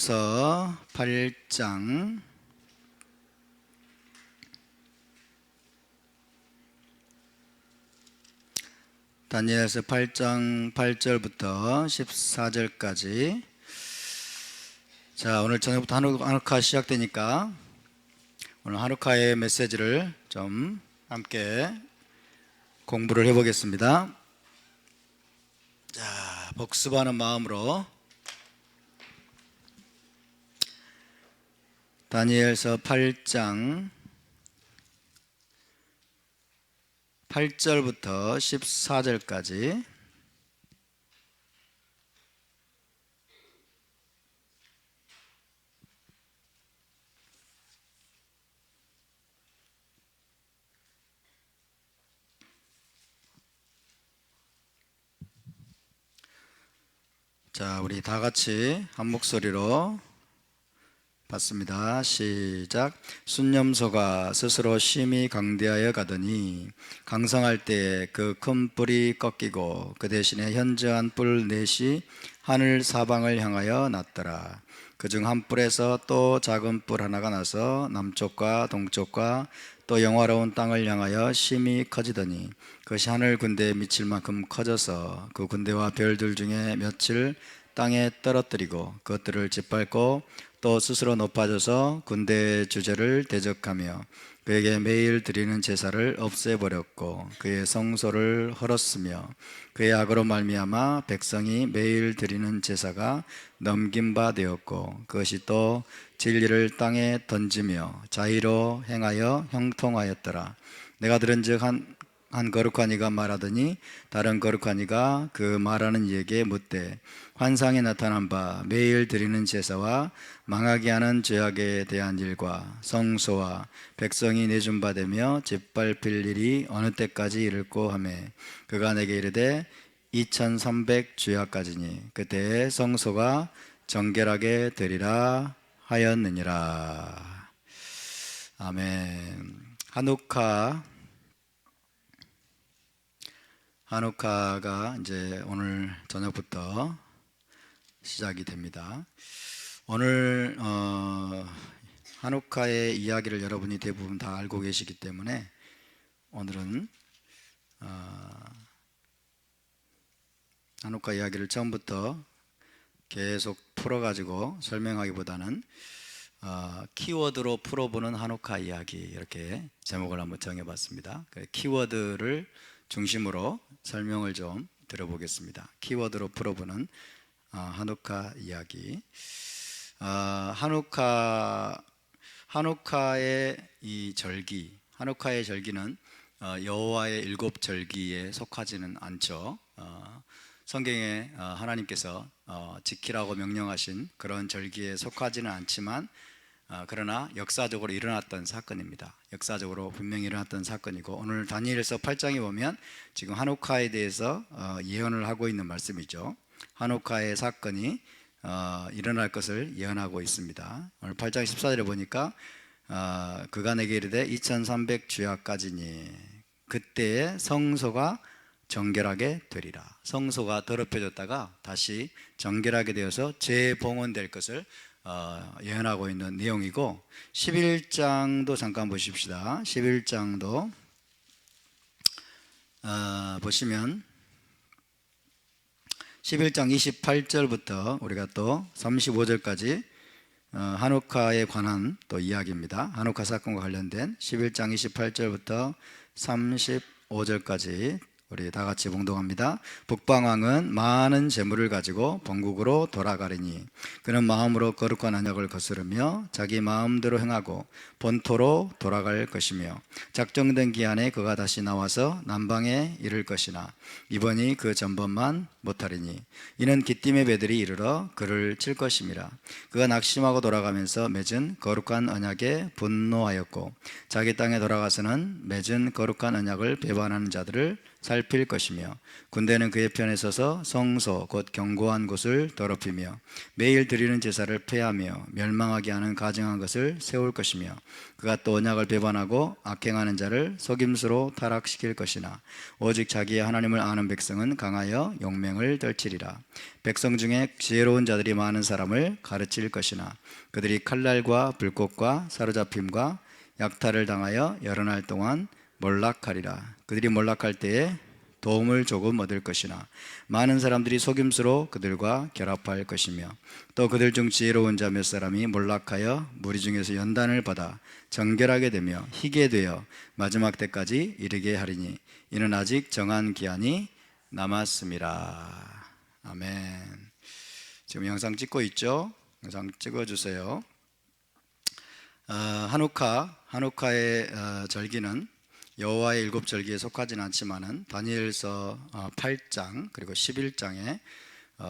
다니엘서 8장 8절부터 14절까지. 자, 오늘 저녁부터 하누카 시작되니까 오늘 하누카의 메시지를 좀 함께 공부를 해보겠습니다. 자, 복습하는 마음으로 다니엘서 8장 8절부터 14절까지. 자, 우리 다 같이 한 목소리로 받습니다. 시작. 순념소가 스스로 심히 강대하여 가더니 강성할 때 그 큰 뿔이 꺾이고 그 대신에 현저한 뿔 넷이 하늘 사방을 향하여 났더라. 그중 한 뿔에서 또 작은 뿔 하나가 나서 남쪽과 동쪽과 또 영화로운 땅을 향하여 심히 커지더니 그것이 하늘 군대에 미칠 만큼 커져서 그 군대와 별들 중에 며칠 땅에 떨어뜨리고 그것들을 짓밟고 또 스스로 높아져서 군대의 주제를 대적하며 그에게 매일 드리는 제사를 없애버렸고 그의 성소를 헐었으며 그의 악으로 말미암아 백성이 매일 드리는 제사가 넘긴 바 되었고 그것이 또 진리를 땅에 던지며 자의로 행하여 형통하였더라. 내가 들은즉 한 거룩한 이가 말하더니 다른 거룩한 이가 그 말하는 이에게 묻되 환상에 나타난 바 매일 드리는 제사와 망하게 하는 죄악에 대한 일과 성소와 백성이 내준 바 되며 짓밟힐 일이 어느 때까지 이를꼬 하며 그가 내게 이르되 2300 주야까지니 그때에 성소가 정결하게 되리라 하였느니라. 아멘. 하누카가 이제 오늘 저녁부터 시작이 됩니다. 오늘 하누카의 이야기를 여러분이 대부분 다 알고 계시기 때문에 오늘은 하누카 이야기를 처음부터 계속 풀어가지고 설명하기보다는 키워드로 풀어보는 하누카 이야기, 이렇게 제목을 한번 정해봤습니다. 키워드를 중심으로 설명을 좀 들어보겠습니다. 키워드로 풀어보는 하누카 이야기. 하누카의 이 절기, 하누카의 절기는 여호와의 7절기에 속하지는 않죠. 성경에 하나님께서 지키라고 명령하신 그런 절기에 속하지는 않지만 그러나 역사적으로 일어났던 사건입니다. 역사적으로 분명히 일어났던 사건이고, 오늘 다니엘서 8장에 보면 지금 하누카에 대해서 예언을 하고 있는 말씀이죠. 하누카의 사건이 일어날 것을 예언하고 있습니다. 오늘 8장 14절에 보니까 그가 내게 이르되 2300 주야까지니 그때에 성소가 정결하게 되리라. 성소가 더럽혀졌다가 다시 정결하게 되어서 재봉헌될 것을 예언하고 있는 내용이고, 11장도 잠깐 보십시다. 11장도 보시면 11장 28절부터 우리가 또 35절까지 하누카에 관한 또 이야기입니다. 하누카 사건과 관련된 11장 28절부터 35절까지 우리 다 같이 봉독합니다. 북방왕은 많은 재물을 가지고 본국으로 돌아가리니 그는 마음으로 거룩한 언약을 거스르며 자기 마음대로 행하고 본토로 돌아갈 것이며 작정된 기한에 그가 다시 나와서 남방에 이를 것이나 이번이 그 전번만 못하리니 이는 기띔의 배들이 이르러 그를 칠 것임이라. 그가 낙심하고 돌아가면서 맺은 거룩한 언약에 분노하였고 자기 땅에 돌아가서는 맺은 거룩한 언약을 배반하는 자들을 살필 것이며 군대는 그의 편에 서서 성소 곧 견고한 곳을 더럽히며 매일 드리는 제사를 폐하며 멸망하게 하는 가증한 것을 세울 것이며 그가 또 언약을 배반하고 악행하는 자를 속임수로 타락시킬 것이나 오직 자기의 하나님을 아는 백성은 강하여 용맹을 떨치리라. 백성 중에 지혜로운 자들이 많은 사람을 가르칠 것이나 그들이 칼날과 불꽃과 사로잡힘과 약탈을 당하여 여러 날 동안 몰락하리라. 그들이 몰락할 때에 도움을 조금 얻을 것이나 많은 사람들이 속임수로 그들과 결합할 것이며 또 그들 중 지혜로운 자 몇 사람이 몰락하여 무리 중에서 연단을 받아 정결하게 되며 희게 되어 마지막 때까지 이르게 하리니 이는 아직 정한 기한이 남았음이라. 아멘. 지금 영상 찍고 있죠? 영상 찍어주세요. 하누카의 절기는 여호와의 일곱 절기에 속하지는 않지만은 다니엘서 8장 그리고 11장에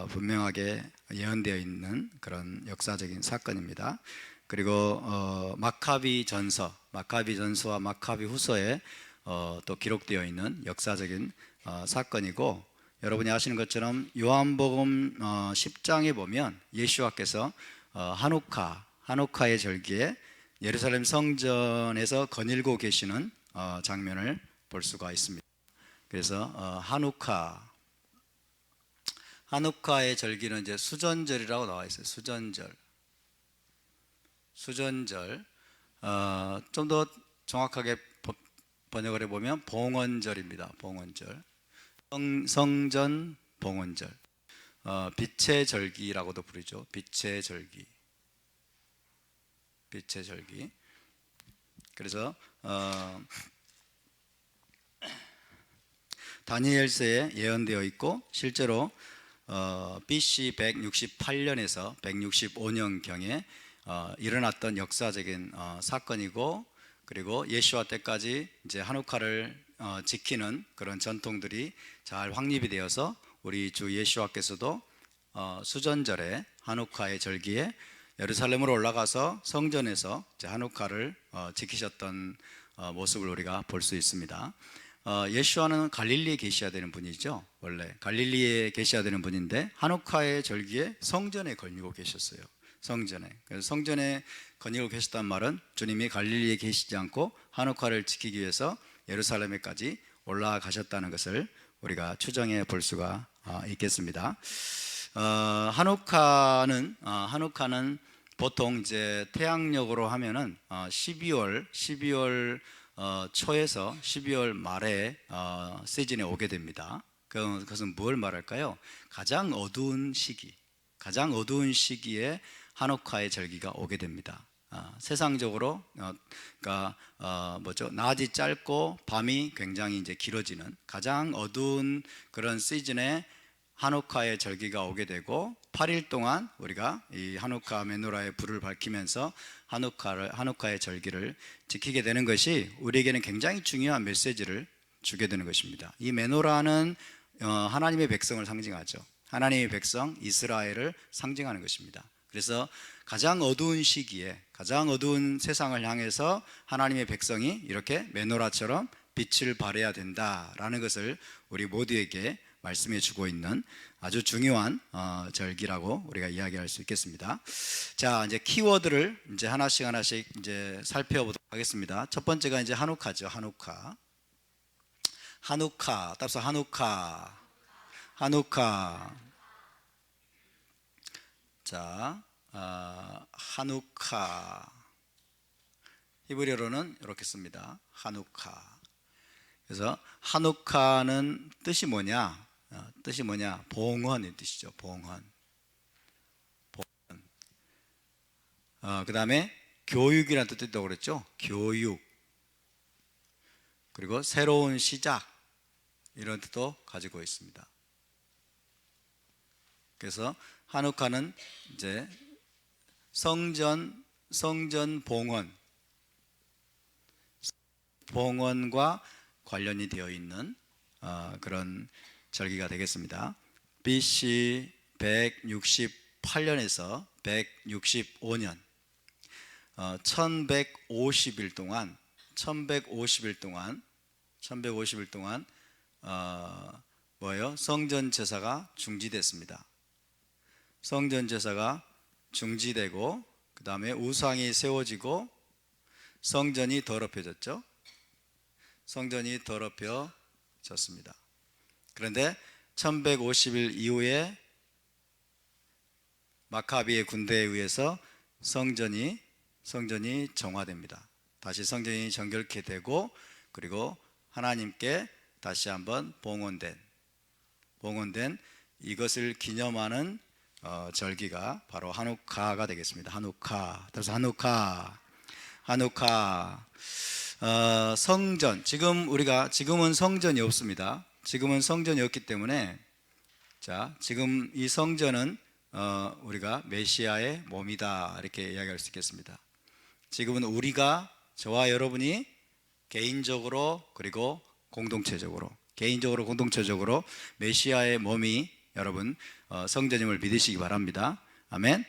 분명하게 예언되어 있는 그런 역사적인 사건입니다. 그리고 마카비 전서와 마카비 후서에 또 기록되어 있는 역사적인 사건이고, 여러분이 아시는 것처럼 요한복음 10장에 보면 예수와께서 하누카의 절기에 예루살렘 성전에서 거닐고 계시는 장면을 볼 수가 있습니다. 그래서 하누카의 절기는 이제 수전절이라고 나와 있어요. 수전절. 좀 더 정확하게 번역을 해보면 봉헌절입니다. 봉헌절. 성전 봉헌절. 빛의 절기라고도 부르죠. 빛의 절기. 그래서 다니엘서에 예언되어 있고 실제로 BC 168년에서 165년경에 일어났던 역사적인 사건이고, 그리고 예수와 때까지 이제 하누카를 지키는 그런 전통들이 잘 확립이 되어서 우리 주 예수와께서도 수전절에 하누카의 절기에 예루살렘으로 올라가서 성전에서 이제 하누카를 지키셨던 모습을 우리가 볼 수 있습니다. 예수와는 갈릴리에 계셔야 되는 분이죠. 원래 갈릴리에 계셔야 되는 분인데 하누카의 절기에 성전에 거니고 계셨어요. 그래서 성전에 거니고 계셨단 말은 주님이 갈릴리에 계시지 않고 하누카를 지키기 위해서 예루살렘에까지 올라가셨다는 것을 우리가 추정해 볼 수가 있겠습니다. 하누카는 보통 이제 태양력으로 하면은 12월 초에서 12월 말에 시즌에 오게 됩니다. 그것은 뭘 말할까요? 가장 어두운 시기에 하누카의 절기가 오게 됩니다. 세상적으로 낮이 짧고 밤이 굉장히 이제 길어지는 가장 어두운 그런 시즌에 하누카의 절기가 오게 되고 8일 동안 우리가 이 하누카 메노라의 불을 밝히면서 하누카의 절기를 지키게 되는 것이 우리에게는 굉장히 중요한 메시지를 주게 되는 것입니다. 이 메노라는 하나님의 백성을 상징하죠. 하나님의 백성 이스라엘을 상징하는 것입니다. 그래서 가장 어두운 시기에 가장 어두운 세상을 향해서 하나님의 백성이 이렇게 메노라처럼 빛을 발해야 된다라는 것을 우리 모두에게 말씀해 주고 있는 아주 중요한 절기라고 우리가 이야기할 수 있겠습니다. 자, 이제 키워드를 이제 하나씩 이제 살펴보도록 하겠습니다. 첫 번째가 이제 하누카죠. 따라서 하누카. 자, 하누카. 히브리어로는 이렇게 씁니다. 하누카. 그래서 하누카는 뜻이 뭐냐? 봉헌의 뜻이죠. 봉헌. 그 다음에 교육이라는 뜻도 있다고 그랬죠. 교육. 그리고 새로운 시작, 이런 뜻도 가지고 있습니다. 그래서 하누카는 이제 성전 봉헌과 관련이 되어 있는 그런 절기가 되겠습니다. BC 168년에서 165년 1150일 동안 뭐예요? 성전 제사가 중지됐습니다. 성전 제사가 중지되고 그 다음에 우상이 세워지고 성전이 더럽혀졌죠. 성전이 더럽혀졌습니다. 그런데 1150일 이후에 마카비의 군대에 의해서 성전이 정화됩니다. 다시 성전이 정결케 되고 그리고 하나님께 다시 한번 봉헌된 이것을 기념하는 절기가 바로 하누카가 되겠습니다. 하누카. 그래서 하누카. 성전. 지금은 성전이 없습니다. 지금은 성전이 없기 때문에 지금 이 성전은 우리가 메시아의 몸이다 이렇게 이야기할 수 있겠습니다. 지금은 우리가 저와 여러분이 개인적으로 그리고 공동체적으로 메시아의 몸이 여러분 성전임을 믿으시기 바랍니다. 아멘.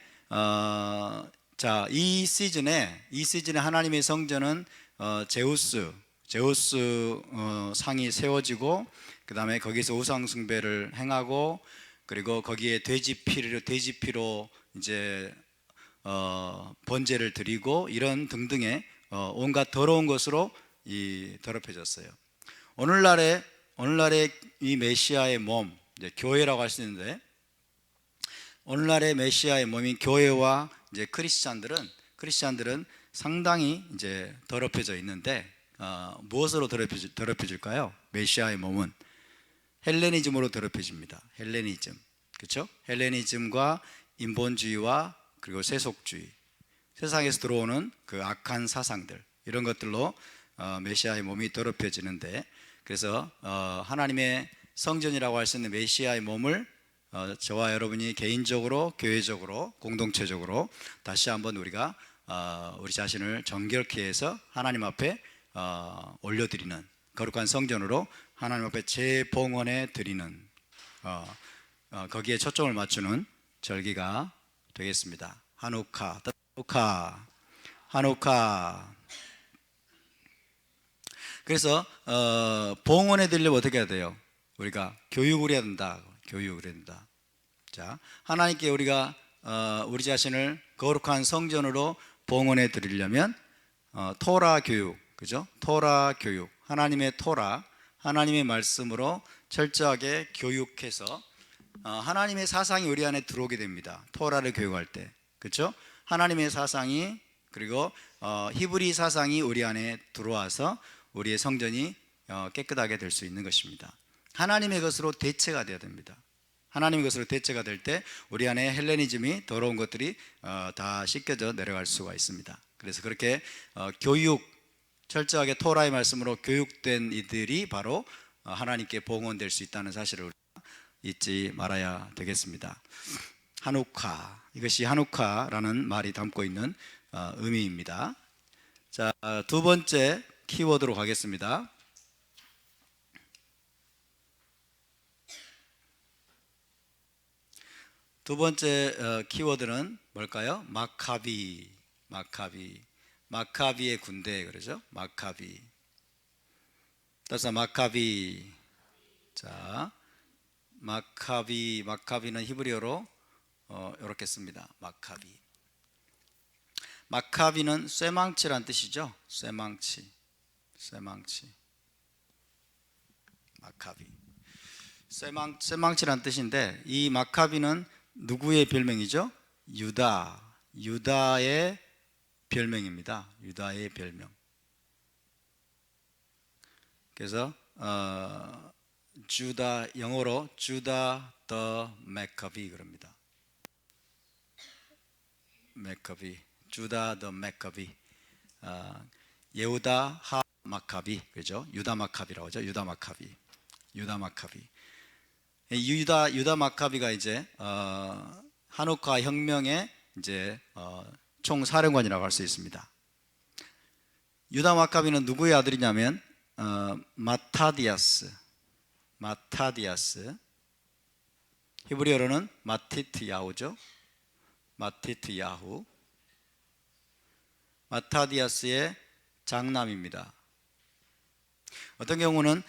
이 시즌에 하나님의 성전은 제우스 상이 세워지고 그 다음에 거기서 우상 숭배를 행하고 그리고 거기에 돼지 피로 이제 번제를 드리고 이런 등등의 온갖 더러운 것으로 더럽혀졌어요. 오늘날의 이 메시아의 몸, 이제 교회라고 할 수 있는데, 오늘날의 메시아의 몸인 교회와 이제 크리스찬들은 상당히 이제 더럽혀져 있는데, 무엇으로 더럽혀질까요? 메시아의 몸은 헬레니즘으로 더럽혀집니다. 헬레니즘, 그렇죠? 헬레니즘과 인본주의와 그리고 세속주의, 세상에서 들어오는 그 악한 사상들, 이런 것들로 메시아의 몸이 더럽혀지는데, 그래서 하나님의 성전이라고 할 수 있는 메시아의 몸을 저와 여러분이 개인적으로, 교회적으로, 공동체적으로 다시 한번 우리가 우리 자신을 정결케 해서 하나님 앞에 올려드리는 거룩한 성전으로 하나님 앞에 재봉헌해 드리는 거기에 초점을 맞추는 절기가 되겠습니다. 하누카. 그래서 봉헌해 드리려면 어떻게 해야 돼요? 우리가 교육을 해야 된다. 자, 하나님께 우리가 우리 자신을 거룩한 성전으로 봉헌해 드리려면 토라 교육, 그죠? 토라 교육, 하나님의 토라, 하나님의 말씀으로 철저하게 교육해서 하나님의 사상이 우리 안에 들어오게 됩니다. 토라를 교육할 때, 그렇죠? 하나님의 사상이, 그리고 히브리 사상이 우리 안에 들어와서 우리의 성전이 깨끗하게 될 수 있는 것입니다. 하나님의 것으로 대체가 되어야 됩니다. 하나님의 것으로 대체가 될 때 우리 안에 헬레니즘이, 더러운 것들이 다 씻겨져 내려갈 수가 있습니다. 그래서 그렇게 철저하게 토라의 말씀으로 교육된 이들이 바로 하나님께 봉헌될 수 있다는 사실을 우리가 잊지 말아야 되겠습니다. 하누카, 이것이 하누카라는 말이 담고 있는 의미입니다. 자, 두 번째 키워드로 가겠습니다. 두 번째 키워드는 뭘까요? 마카비의 군대, 그러죠? 따라서 마카비. 자, 마카비는 히브리어로 이렇게 씁니다. 마카비는 쇠망치란 뜻이죠. 쇠망치. 쇠망치란 뜻인데, 이 마카비는 누구의 별명이죠? 유다의 별명입니다. 유다의 별명. 그래서 영어로 주다 더 메카비 그럽니다. 주다 더 메카비. 예후다 하 마카비, 그죠? 유다 마카비라고 하죠. 유다 마카비. 유다 마카비가 이제 하누카 혁명의 이제 총사령관이라고 할 수 있습니다. 유다 마카비는 누구의 아들이냐면 마타디아스. 히브리어로는 마티트야후죠. 마타디아스의 장남입니다. 어떤 경우는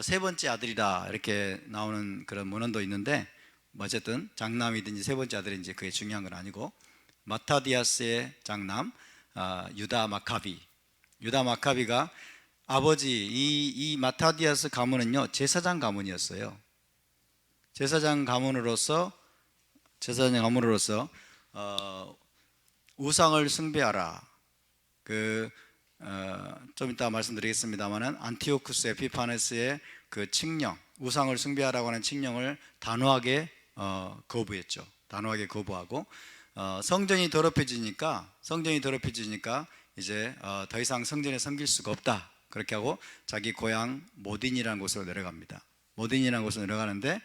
세 번째 아들이다 이렇게 나오는 그런 문헌도 있는데, 어쨌든 장남이든지 세 번째 아들인지 그게 중요한 건 아니고, 마타디아스의 장남 유다 마카비, 유다 마카비가 아버지 이 마타디아스 가문은요 제사장 가문이었어요. 제사장 가문으로서 우상을 숭배하라. 좀 이따 말씀드리겠습니다만은 안티오쿠스 에피파네스의 그 칙령, 우상을 숭배하라고 하는 칙령을 단호하게 거부했죠. 단호하게 거부하고 성전이 더럽혀지니까 이제 더 이상 성전에 섬길 수가 없다. 그렇게 하고 자기 고향 모딘이라는 곳으로 내려갑니다. 모딘이라는 곳으로 내려가는데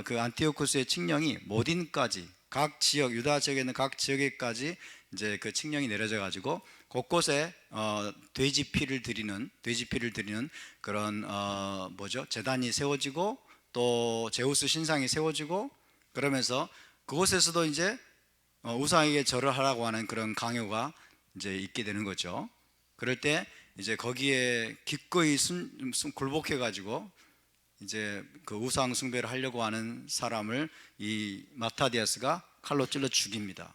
그 안티오쿠스의 칙령이 모딘까지, 각 지역, 유다 지역에 있는 각 지역에까지 이제 그 칙령이 내려져 가지고 곳곳에 돼지 피를 드리는 그런 제단이 세워지고 또 제우스 신상이 세워지고, 그러면서 그곳에서도 이제 우상에게 절을 하라고 하는 그런 강요가 이제 있게 되는 거죠. 그럴 때 이제 거기에 기꺼이 굴복해 가지고 이제 그 우상 숭배를 하려고 하는 사람을 이 마타디아스가 칼로 찔러 죽입니다.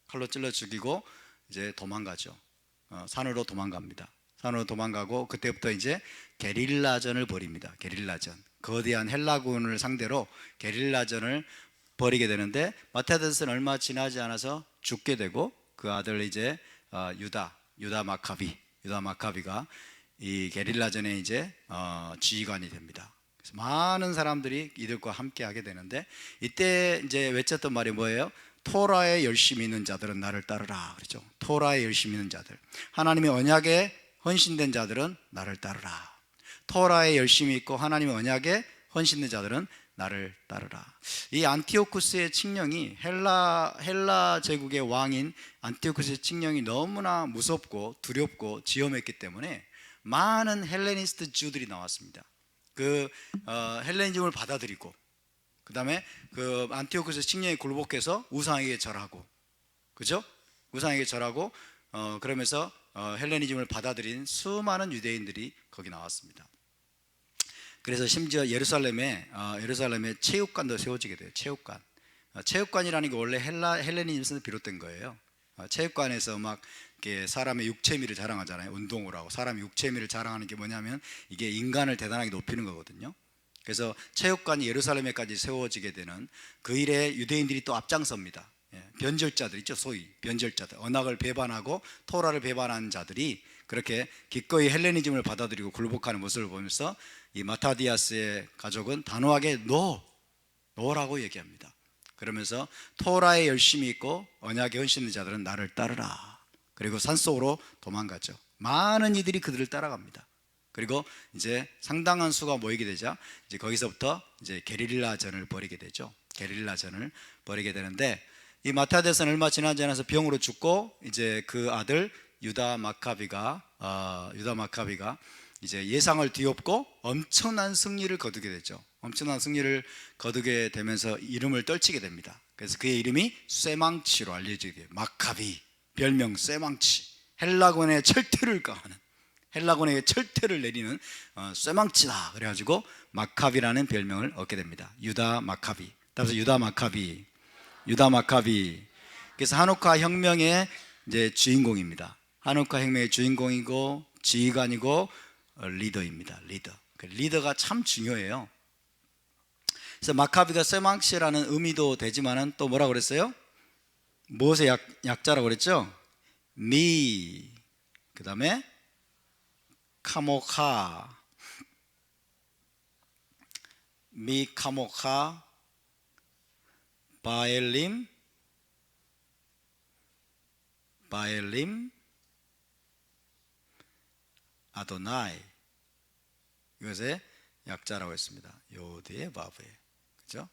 칼로 찔러 죽이고 이제 도망가죠. 산으로 도망갑니다. 산으로 도망가고 그때부터 이제 게릴라전을 벌입니다. 게릴라전, 거대한 헬라군을 상대로 게릴라전을 벌이게 되는데, 마타디아스는 얼마 지나지 않아서 죽게 되고 그 아들 이제 유다 마카비가 이 게릴라전에 이제 지휘관이 됩니다. 그래서 많은 사람들이 이들과 함께 하게 되는데, 이때 이제 외쳤던 말이 뭐예요? 토라에 열심히 있는 자들은 나를 따르라 그렇죠. 토라에 열심히 있는 자들, 하나님의 언약에 헌신된 자들은 나를 따르라. 토라에 열심히 있고 하나님의 언약에 헌신된 자들은 나를 따르라. 이 안티오쿠스의 칙령이 헬라 제국의 왕인 안티오쿠스의 칙령이 너무나 무섭고 두렵고 지엄했기 때문에 많은 헬레니스트 주들이 나왔습니다. 그 헬레니즘을 받아들이고, 그 다음에 그 안티오쿠스 칙령에 굴복해서 우상에게 절하고, 그죠? 우상에게 절하고 그러면서 헬레니즘을 받아들인 수많은 유대인들이 거기 나왔습니다. 그래서 심지어 예루살렘에 체육관도 세워지게 돼요. 체육관이라는 게 원래 헬레니즘에서 비롯된 거예요. 체육관에서 막 이렇게 사람의 육체미를 자랑하잖아요. 운동을 하고 사람의 육체미를 자랑하는 게 뭐냐면 이게 인간을 대단하게 높이는 거거든요. 그래서 체육관이 예루살렘에까지 세워지게 되는 그 일에 유대인들이 또 앞장섭니다. 변절자들 있죠. 소위 변절자들, 언약을 배반하고 토라를 배반한 자들이 그렇게 기꺼이 헬레니즘을 받아들이고 굴복하는 모습을 보면서 이 마타디아스의 가족은 단호하게 노라고 얘기합니다. 그러면서 토라에 열심히 있고 언약에 헌신된 자들은 나를 따르라. 그리고 산속으로 도망가죠. 많은 이들이 그들을 따라갑니다. 그리고 이제 상당한 수가 모이게 되자 이제 거기서부터 이제 게릴라전을 벌이게 되죠. 게릴라전을 벌이게 되는데, 이 마타디아스는 얼마 지나지 않아서 병으로 죽고 이제 그 아들 유다 마카비가 이제 예상을 뒤엎고 엄청난 승리를 거두게 되죠. 엄청난 승리를 거두게 되면서 이름을 떨치게 됩니다. 그래서 그의 이름이 쇠망치로 알려지게 돼요. 마카비, 별명 쇠망치, 헬라군의 철퇴를 가하는, 헬라군에게 철퇴를 내리는 쇠망치다. 그래가지고 마카비라는 별명을 얻게 됩니다. 유다 마카비. 따라서 유다 마카비. 그래서 하누카 혁명의 이제 주인공입니다. 하누카 혁명의 주인공이고 지휘관이고 리더입니다. 리더가 참 중요해요. 그래서 마카비가 쇠망치라는 의미도 되지만은 또 뭐라고 그랬어요? 무엇의 약자라고 그랬죠? 그 다음에 카모카, 카모카, 바엘림, 아도나이, 이것의 약자라고 했습니다. 요드의 바브에, 그죠?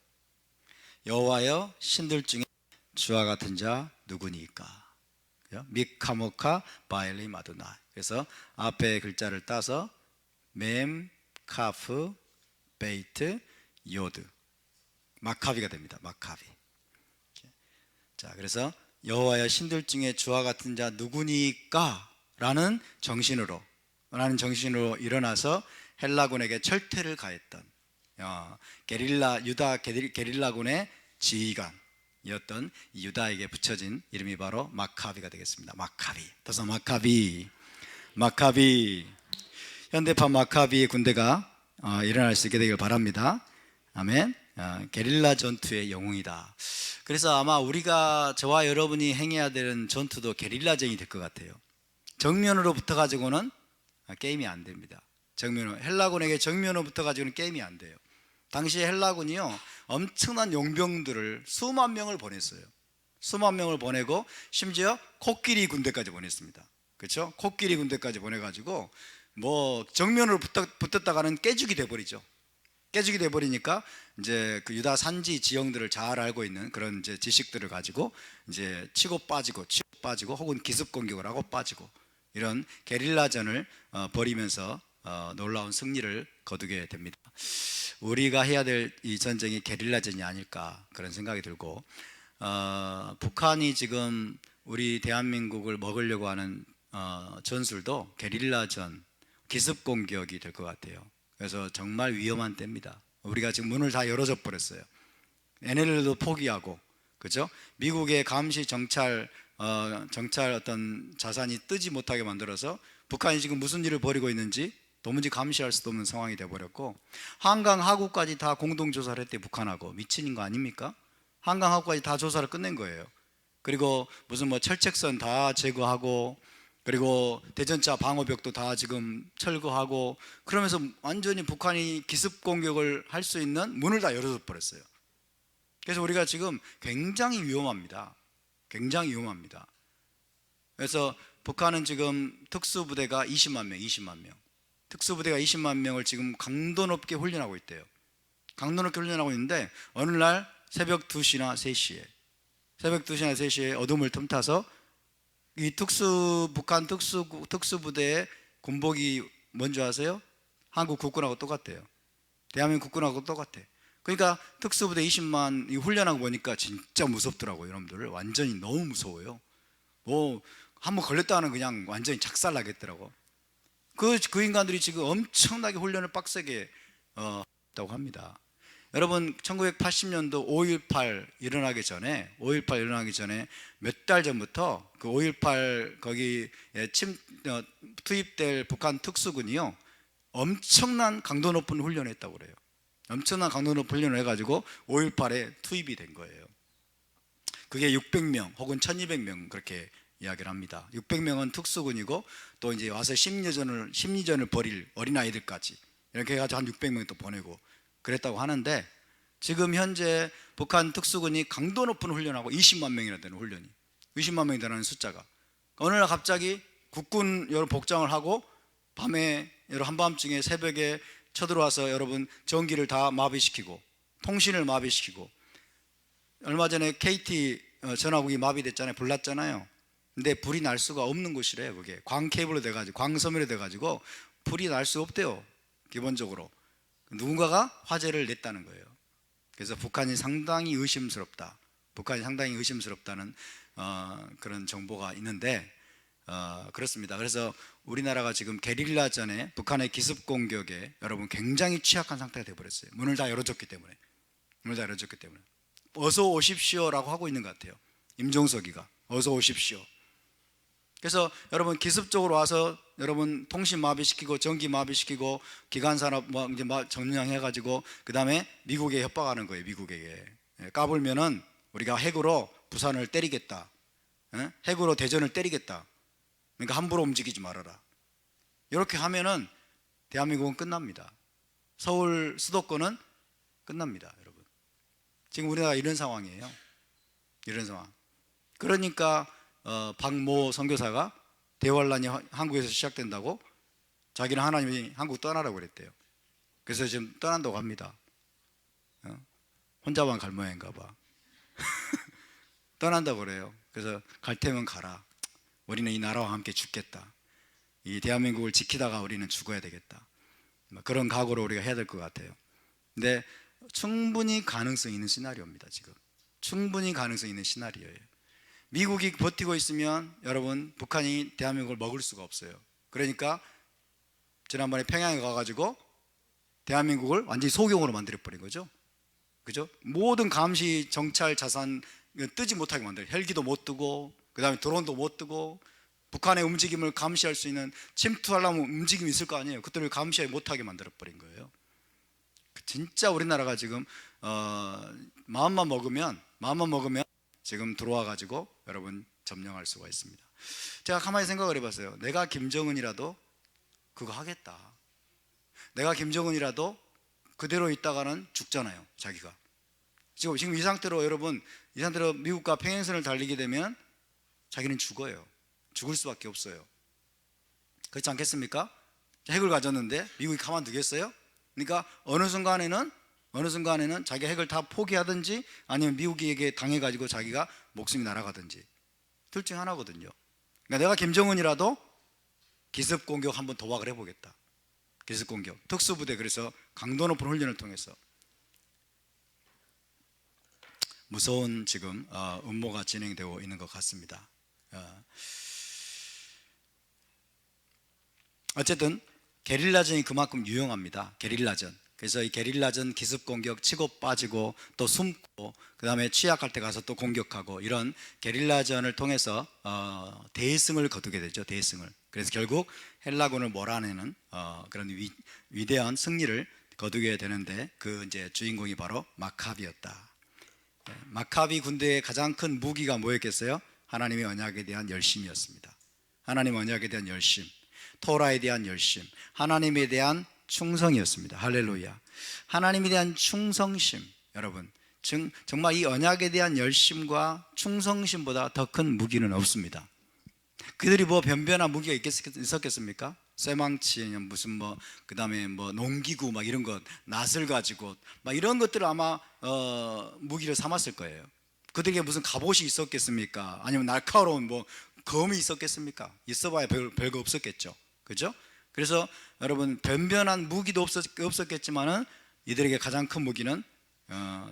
여호와여 신들 중에 주와 같은 자 누구니까? 미카모카 바엘림 아도나이. 그래서 앞에 글자를 따서 멤, 카프, 베이트, 요드, 마카비가 됩니다. 마카비. 자, 그래서 여호와여 신들 중에 주와 같은 자 누구니까? 라는 정신으로 라는 정신으로 일어나서 헬라군에게 철퇴를 가했던 유다 게릴라군의 지휘관이었던 유다에게 붙여진 이름이 바로 마카비가 되겠습니다. 마카비. 더서 마카비. 현대파 마카비의 군대가 일어날 수 있게 되길 바랍니다. 아멘. 게릴라 전투의 영웅이다. 그래서 아마 우리가 저와 여러분이 행해야 되는 전투도 게릴라전이 될 것 같아요. 정면으로 붙어가지고는 게임이 안 됩니다. 헬라군에게 정면으로 붙어가지고는 게임이 안 돼요. 당시 헬라군이요, 엄청난 용병들을 수만 명을 보냈어요. 수만 명을 보내고 심지어 코끼리 군대까지 보냈습니다. 그렇죠? 코끼리 군대까지 보내가지고 뭐 정면으로 붙었다가는 깨죽이 돼버리죠. 깨죽이 돼버리니까 이제 그 유다 산지 지형들을 잘 알고 있는 그런 이제 지식들을 가지고 이제 치고 빠지고 혹은 기습 공격을 하고 빠지고 이런 게릴라전을 벌이면서 놀라운 승리를 거두게 됩니다. 우리가 해야 될 이 전쟁이 게릴라전이 아닐까 그런 생각이 들고, 북한이 지금 우리 대한민국을 먹으려고 하는 전술도 게릴라전, 기습 공격이 될 것 같아요. 그래서 정말 위험한 때입니다. 우리가 지금 문을 다 열어줘 버렸어요. NLL도 포기하고, 그죠? 미국의 감시 정찰 어떤 자산이 뜨지 못하게 만들어서 북한이 지금 무슨 일을 벌이고 있는지 도무지 감시할 수도 없는 상황이 되어버렸고, 한강 하구까지 다 공동조사를 했대. 북한하고 미친 거 아닙니까? 한강 하구까지 다 조사를 끝낸 거예요. 그리고 무슨 뭐 철책선 다 제거하고, 그리고 대전차 방어벽도 다 지금 철거하고, 그러면서 완전히 북한이 기습 공격을 할 수 있는 문을 다 열어줘 버렸어요. 그래서 우리가 지금 굉장히 위험합니다. 굉장히 위험합니다. 그래서 북한은 지금 특수부대가 20만 명, 특수부대가 20만 명을 지금 강도 높게 훈련하고 있대요. 강도 높게 훈련하고 있는데 어느 날 새벽 2시나 3시에 어둠을 틈타서 이 북한 특수부대의 군복이 뭔지 아세요? 한국 국군하고 똑같대요. 대한민국 국군하고 똑같아. 그러니까 특수부대 20만 훈련하고 보니까 진짜 무섭더라고요. 여러분들 완전히 너무 무서워요. 뭐 한번 걸렸다는 그냥 완전히 작살 나겠더라고. 그 인간들이 지금 엄청나게 훈련을 빡세게 했다고 합니다. 여러분 1980년도 5.18 일어나기 전에 몇 달 전부터 그 5.18 거기에 투입될 북한 특수군이요, 엄청난 강도 높은 훈련을 했다고 그래요. 엄청난 강도 높은 훈련을 해가지고 5.18에 투입이 된 거예요. 그게 600명 혹은 1200명 그렇게 이야기를 합니다. 600명은 특수군이고 또 이제 와서 심리전을 벌일 어린아이들까지 이렇게 해가지고 한 600명 또 보내고 그랬다고 하는데, 지금 현재 북한 특수군이 강도 높은 훈련하고 20만 명이나 되는 훈련이 20만 명이 되는 숫자가 어느 날 갑자기 국군 여러 복장을 하고 밤에 한밤중에 새벽에 쳐들어와서 여러분 전기를 다 마비시키고 통신을 마비시키고, 얼마 전에 KT 전화국이 마비됐잖아요. 불났잖아요. 근데 불이 날 수가 없는 곳이래요. 그게 광 케이블로 돼가지고 광섬유로 돼가지고 불이 날 수 없대요. 기본적으로 누군가가 화재를 냈다는 거예요. 그래서 북한이 상당히 의심스럽다는 그런 정보가 있는데 그렇습니다. 그래서 우리나라가 지금 게릴라전에 북한의 기습 공격에 여러분 굉장히 취약한 상태가 되어버렸어요. 문을 다 열어줬기 때문에 어서 오십시오라고 하고 있는 것 같아요. 임종석이가 어서 오십시오. 그래서 여러분 기습적으로 와서 여러분 통신 마비시키고 전기 마비시키고 기관산업 이제 점령해가지고 그 다음에 미국에 협박하는 거예요. 미국에게 까불면은 우리가 핵으로 부산을 때리겠다, 핵으로 대전을 때리겠다. 그러니까 함부로 움직이지 말아라. 이렇게 하면은 대한민국은 끝납니다. 서울 수도권은 끝납니다, 여러분. 지금 우리나라가 이런 상황이에요. 이런 상황. 그러니까 박모 선교사가 대환란이 한국에서 시작된다고 자기는 하나님이 한국 떠나라고 그랬대요. 그래서 지금 떠난다고 합니다. 혼자만 갈 모양인가 봐. 떠난다고 그래요. 그래서 갈 테면 가라. 우리는 이 나라와 함께 죽겠다. 이 대한민국을 지키다가 우리는 죽어야 되겠다. 그런 각오로 우리가 해야 될 것 같아요. 근데 충분히 가능성 있는 시나리오입니다. 지금 충분히 가능성 있는 시나리오예요. 미국이 버티고 있으면 여러분 북한이 대한민국을 먹을 수가 없어요. 그러니까 지난번에 평양에 가가지고 대한민국을 완전히 소경으로 만들어버린 거죠. 그죠? 모든 감시 정찰 자산 뜨지 못하게 만들어. 헬기도 못 뜨고, 그 다음에 드론도 못 뜨고, 북한의 움직임을 감시할 수 있는, 침투하려면 움직임이 있을 거 아니에요. 그들을 감시하지 못하게 만들어버린 거예요. 진짜 우리나라가 지금 마음만 먹으면 지금 들어와 가지고 여러분 점령할 수가 있습니다. 제가 가만히 생각을 해봤어요. 내가 김정은이라도 그거 하겠다. 내가 김정은이라도 그대로 있다가는 죽잖아요, 자기가. 지금 이 상태로 여러분, 이 상태로 미국과 평행선을 달리게 되면 자기는 죽어요. 죽을 수밖에 없어요. 그렇지 않겠습니까? 핵을 가졌는데 미국이 가만두겠어요? 그러니까 어느 순간에는 자기가 핵을 다 포기하든지 아니면 미국에게 당해가지고 자기가 목숨이 날아가든지 둘 중 하나거든요. 그러니까 내가 김정은이라도 기습 공격 한번 도박을 해보겠다. 기습 공격, 특수부대, 그래서 강도 높은 훈련을 통해서 무서운 지금 음모가 진행되고 있는 것 같습니다. 어쨌든 게릴라전이 그만큼 유용합니다. 게릴라전. 그래서 이 게릴라전 기습 공격 치고 빠지고 또 숨고 그 다음에 취약할 때 가서 또 공격하고 이런 게릴라전을 통해서 대승을 거두게 되죠. 대승을. 그래서 결국 헬라군을 몰아내는 그런 위대한 승리를 거두게 되는데 그 이제 주인공이 바로 마카비였다. 마카비 군대의 가장 큰 무기가 뭐였겠어요? 하나님의 언약에 대한 열심이었습니다. 하나님의 언약에 대한 열심, 토라에 대한 열심, 하나님에 대한 충성이었습니다. 할렐루야. 하나님에 대한 충성심, 여러분, 정말 이 언약에 대한 열심과 충성심보다 더 큰 무기는 없습니다. 그들이 뭐 변변한 무기가 있었겠습니까? 쇠망치, 무슨 그 다음에 농기구 이런 것, 낫을 가지고 이런 것들을 아마 무기를 삼았을 거예요. 그들에게 무슨 갑옷이 있었겠습니까? 아니면 날카로운 검이 있었겠습니까? 있어봐야 별거 없었겠죠. 그죠? 그래서 여러분, 변변한 무기도 없었겠지만은 이들에게 가장 큰 무기는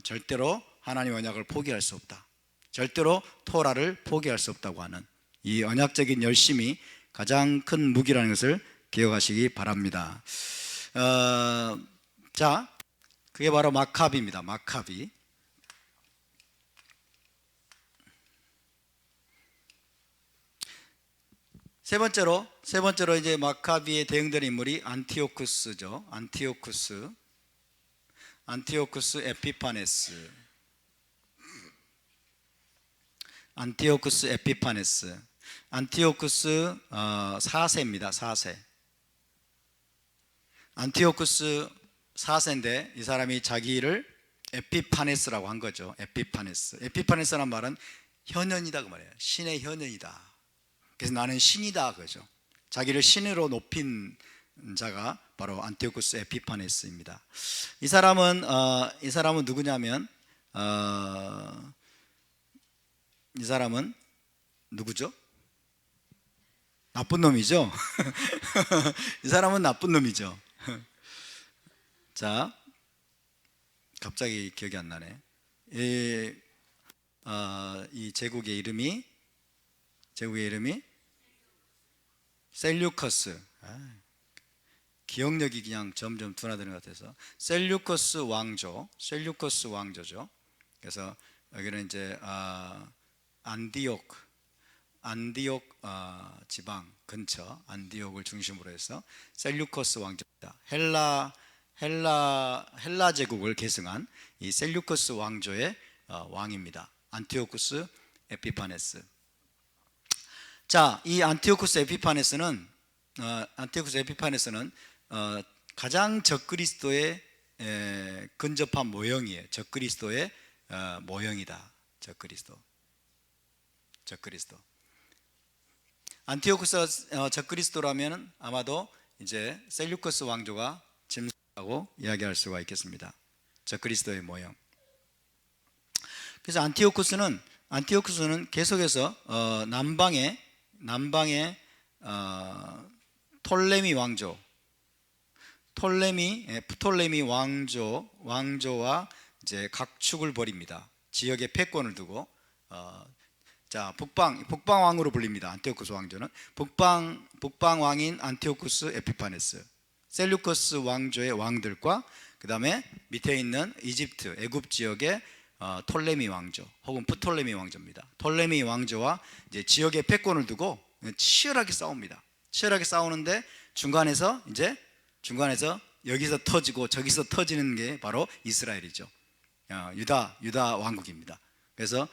절대로 하나님 언약을 포기할 수 없다. 절대로 토라를 포기할 수 없다고 하는 이 언약적인 열심이 가장 큰 무기라는 것을 기억하시기 바랍니다. 자, 그게 바로 마카비입니다. 마카비. 세 번째로 이제 마카비에 대응되는 인물이 안티오쿠스죠. 안티오쿠스 에피파네스. 안티오쿠스 4세입니다. 4세. 안티오쿠스 4세인데 이 사람이 자기를 에피파네스라고 한 거죠. 에피파네스라는 말은 현현이다 그 말이에요. 신의 현현이다. 그래서 나는 신이다 그죠. 자기를 신으로 높인 자가 바로 안티오쿠스 에피파네스입니다. 이 사람은 누구냐면 이 사람은 누구죠? 나쁜 놈이죠. 이 사람은 나쁜 놈이죠. 자, 갑자기 기억이 안 나네. 이 제국의 이름이 셀류커스. 기억력이 그냥 점점 둔화되는 것 같아서 셀류커스 왕조죠. 그래서 여기는 이제 안디옥 지방 근처 안디옥을 중심으로 해서 셀류커스 왕조입니다. 헬라 제국을 계승한 이 셀류커스 왕조의 왕입니다. 안티오쿠스 에피파네스. 자, 이 안티오쿠스 에피파네스는 가장 적그리스도에 근접한 모형이에요. 적그리스도의 모형이다. 적그리스도. 안티오쿠스가 적그리스도라면 아마도 이제 셀류커스 왕조가 짐승이라고 이야기할 수가 있겠습니다. 적그리스도의 모형. 그래서 안티오쿠스는 계속해서 남방의 톨레미 왕조와 이제 각축을 벌입니다. 지역에 패권을 두고 자, 북방 왕으로 불립니다. 안티오쿠스 왕조는 북방 왕인 안티오쿠스 에피파네스. 셀루커스 왕조의 왕들과 그 다음에 밑에 있는 이집트, 애굽 지역의 톨레미 왕조 혹은 프톨레미 왕조입니다. 톨레미 왕조와 이제 지역의 패권을 두고 치열하게 싸웁니다. 치열하게 싸우는데 중간에서 여기서 터지고 저기서 터지는 게 바로 이스라엘이죠. 유다 왕국입니다. 그래서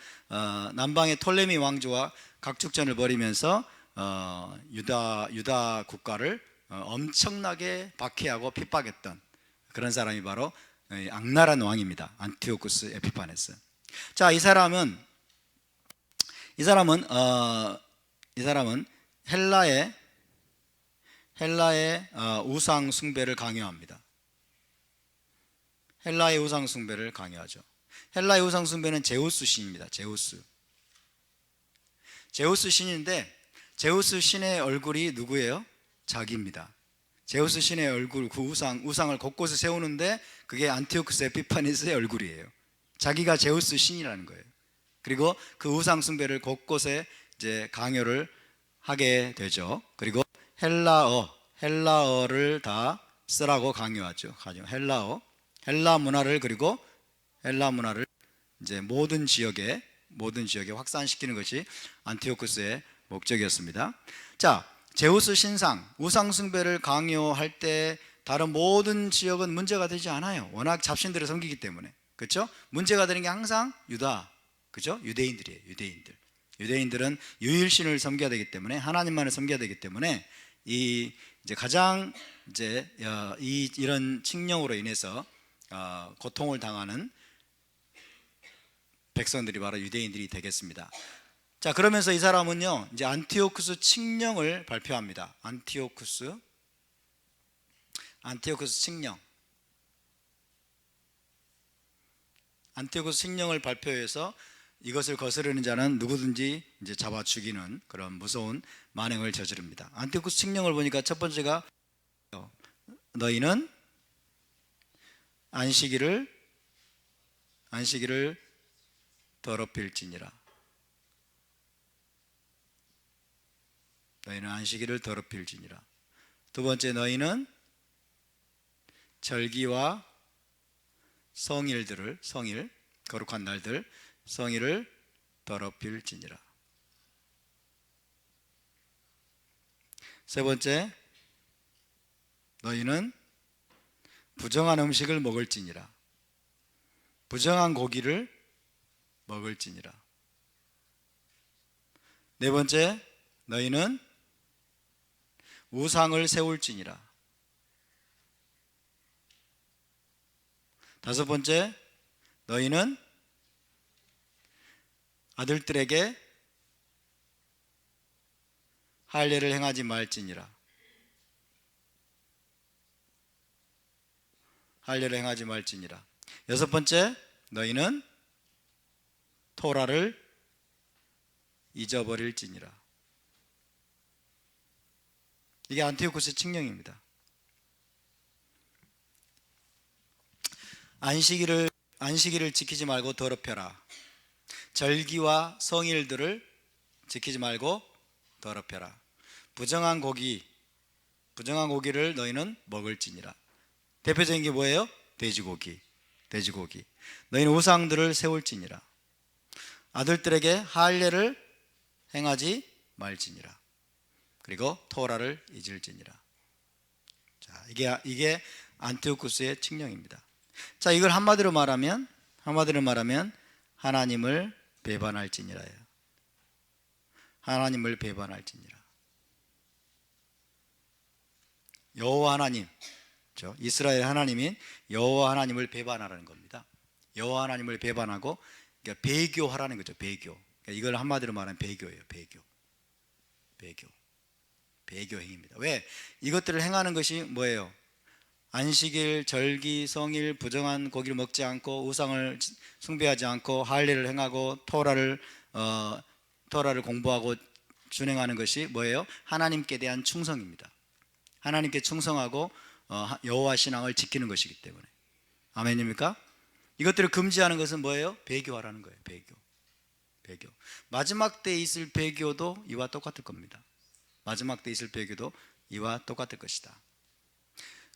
남방의 톨레미 왕조와 각축전을 벌이면서 유다 국가를 엄청나게 박해하고 핍박했던 그런 사람이 바로 악랄한 왕입니다. 안티오쿠스 에피파네스. 자, 이 사람은 헬라의 우상 숭배를 강요합니다. 헬라의 우상 숭배를 강요하죠. 헬라의 우상 숭배는 제우스 신입니다. 제우스 신인데, 제우스 신의 얼굴이 누구예요? 자기입니다. 제우스 신의 얼굴, 그 우상을 곳곳에 세우는데 그게 안티오쿠스 에피파네스의 얼굴이에요. 자기가 제우스 신이라는 거예요. 그리고 그 우상 숭배를 곳곳에 이제 강요를 하게 되죠. 그리고 헬라어를 다 쓰라고 강요하죠. 헬라 문화를 이제 모든 지역에 확산시키는 것이 안티오쿠스의 목적이었습니다. 자, 제우스 신상, 우상 숭배를 강요할 때 다른 모든 지역은 문제가 되지 않아요. 워낙 잡신들을 섬기기 때문에. 그렇죠? 문제가 되는 게 항상 그죠? 유대인들이에요. 유대인들은 유일신을 섬겨야 되기 때문에, 하나님만을 섬겨야 되기 때문에 이런 칙령으로 인해서 고통을 당하는 백성들이 바로 유대인들이 되겠습니다. 자, 그러면서 이 사람은요, 이제 안티오쿠스 칙령을 발표합니다. 안티오쿠스 칙령을 발표해서 이것을 거스르는 자는 누구든지 이제 잡아 죽이는 그런 무서운 만행을 저지릅니다. 안티오쿠스 칙령을 보니까 첫 번째가 너희는 안식일을 더럽힐지니라. 너희는 안식일을 더럽힐지니라. 두 번째, 너희는 절기와 성일, 거룩한 날들, 성일을 더럽힐지니라. 세 번째, 너희는 부정한 음식을 먹을지니라. 부정한 고기를 먹을지니라. 네 번째, 너희는 우상을 세울지니라. 다섯 번째, 너희는 아들들에게 할례를 행하지 말지니라. 여섯 번째, 너희는 토라를 잊어버릴지니라. 이게 안티오쿠스의 칙령입니다. 안식일을 지키지 말고 더럽혀라. 절기와 성일들을 지키지 말고 더럽혀라. 부정한 고기를 너희는 먹을지니라. 대표적인 게 뭐예요? 돼지고기. 너희는 우상들을 세울지니라. 아들들에게 할례를 행하지 말지니라. 그리고 토라를 잊을지니라. 자, 이게 안티오쿠스의 칙령입니다. 자, 이걸 한마디로 말하면 하나님을 배반할지니라예요. 하나님을 배반할지니라. 여호와 하나님, 이스라엘 하나님인 여호와 하나님을 배반하라는 겁니다. 여호와 하나님을 배반하고, 그러니까 배교하라는 거죠. 배교. 그러니까 이걸 한마디로 말하면 배교예요. 배교 행위입니다. 왜? 이것들을 행하는 것이 뭐예요? 안식일, 절기, 성일, 부정한 고기를 먹지 않고, 우상을 숭배하지 않고, 할례를 행하고, 토라를 공부하고 준행하는 것이 뭐예요? 하나님께 대한 충성입니다. 하나님께 충성하고 여호와 신앙을 지키는 것이기 때문에. 아멘입니까? 이것들을 금지하는 것은 뭐예요? 배교하라는 거예요. 배교. 마지막 때에 있을 배교도 이와 똑같을 겁니다. 마지막 때에 있을 배교도 이와 똑같을 것이다.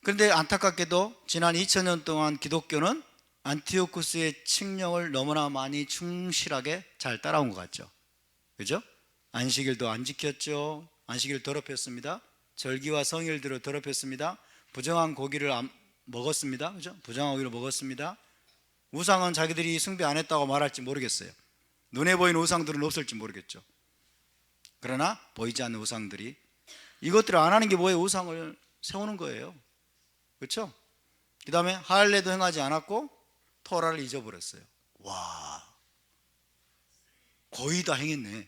그런데 안타깝게도 지난 2000년 동안 기독교는 안티오쿠스의 칙령을 너무나 많이 충실하게 잘 따라온 것 같죠. 그죠? 안식일도 안 지켰죠. 안식일 더럽혔습니다. 절기와 성일들을 더럽혔습니다. 부정한 고기를 먹었습니다. 그죠? 부정한 고기를 먹었습니다. 우상은 자기들이 숭배 안 했다고 말할지 모르겠어요. 눈에 보이는 우상들은 없을지 모르겠죠. 그러나 보이지 않는 우상들이, 이것들을 안 하는 게 뭐예요? 우상을 세우는 거예요. 그렇죠? 그 다음에 할례도 행하지 않았고 토라를 잊어버렸어요. 와, 거의 다 행했네.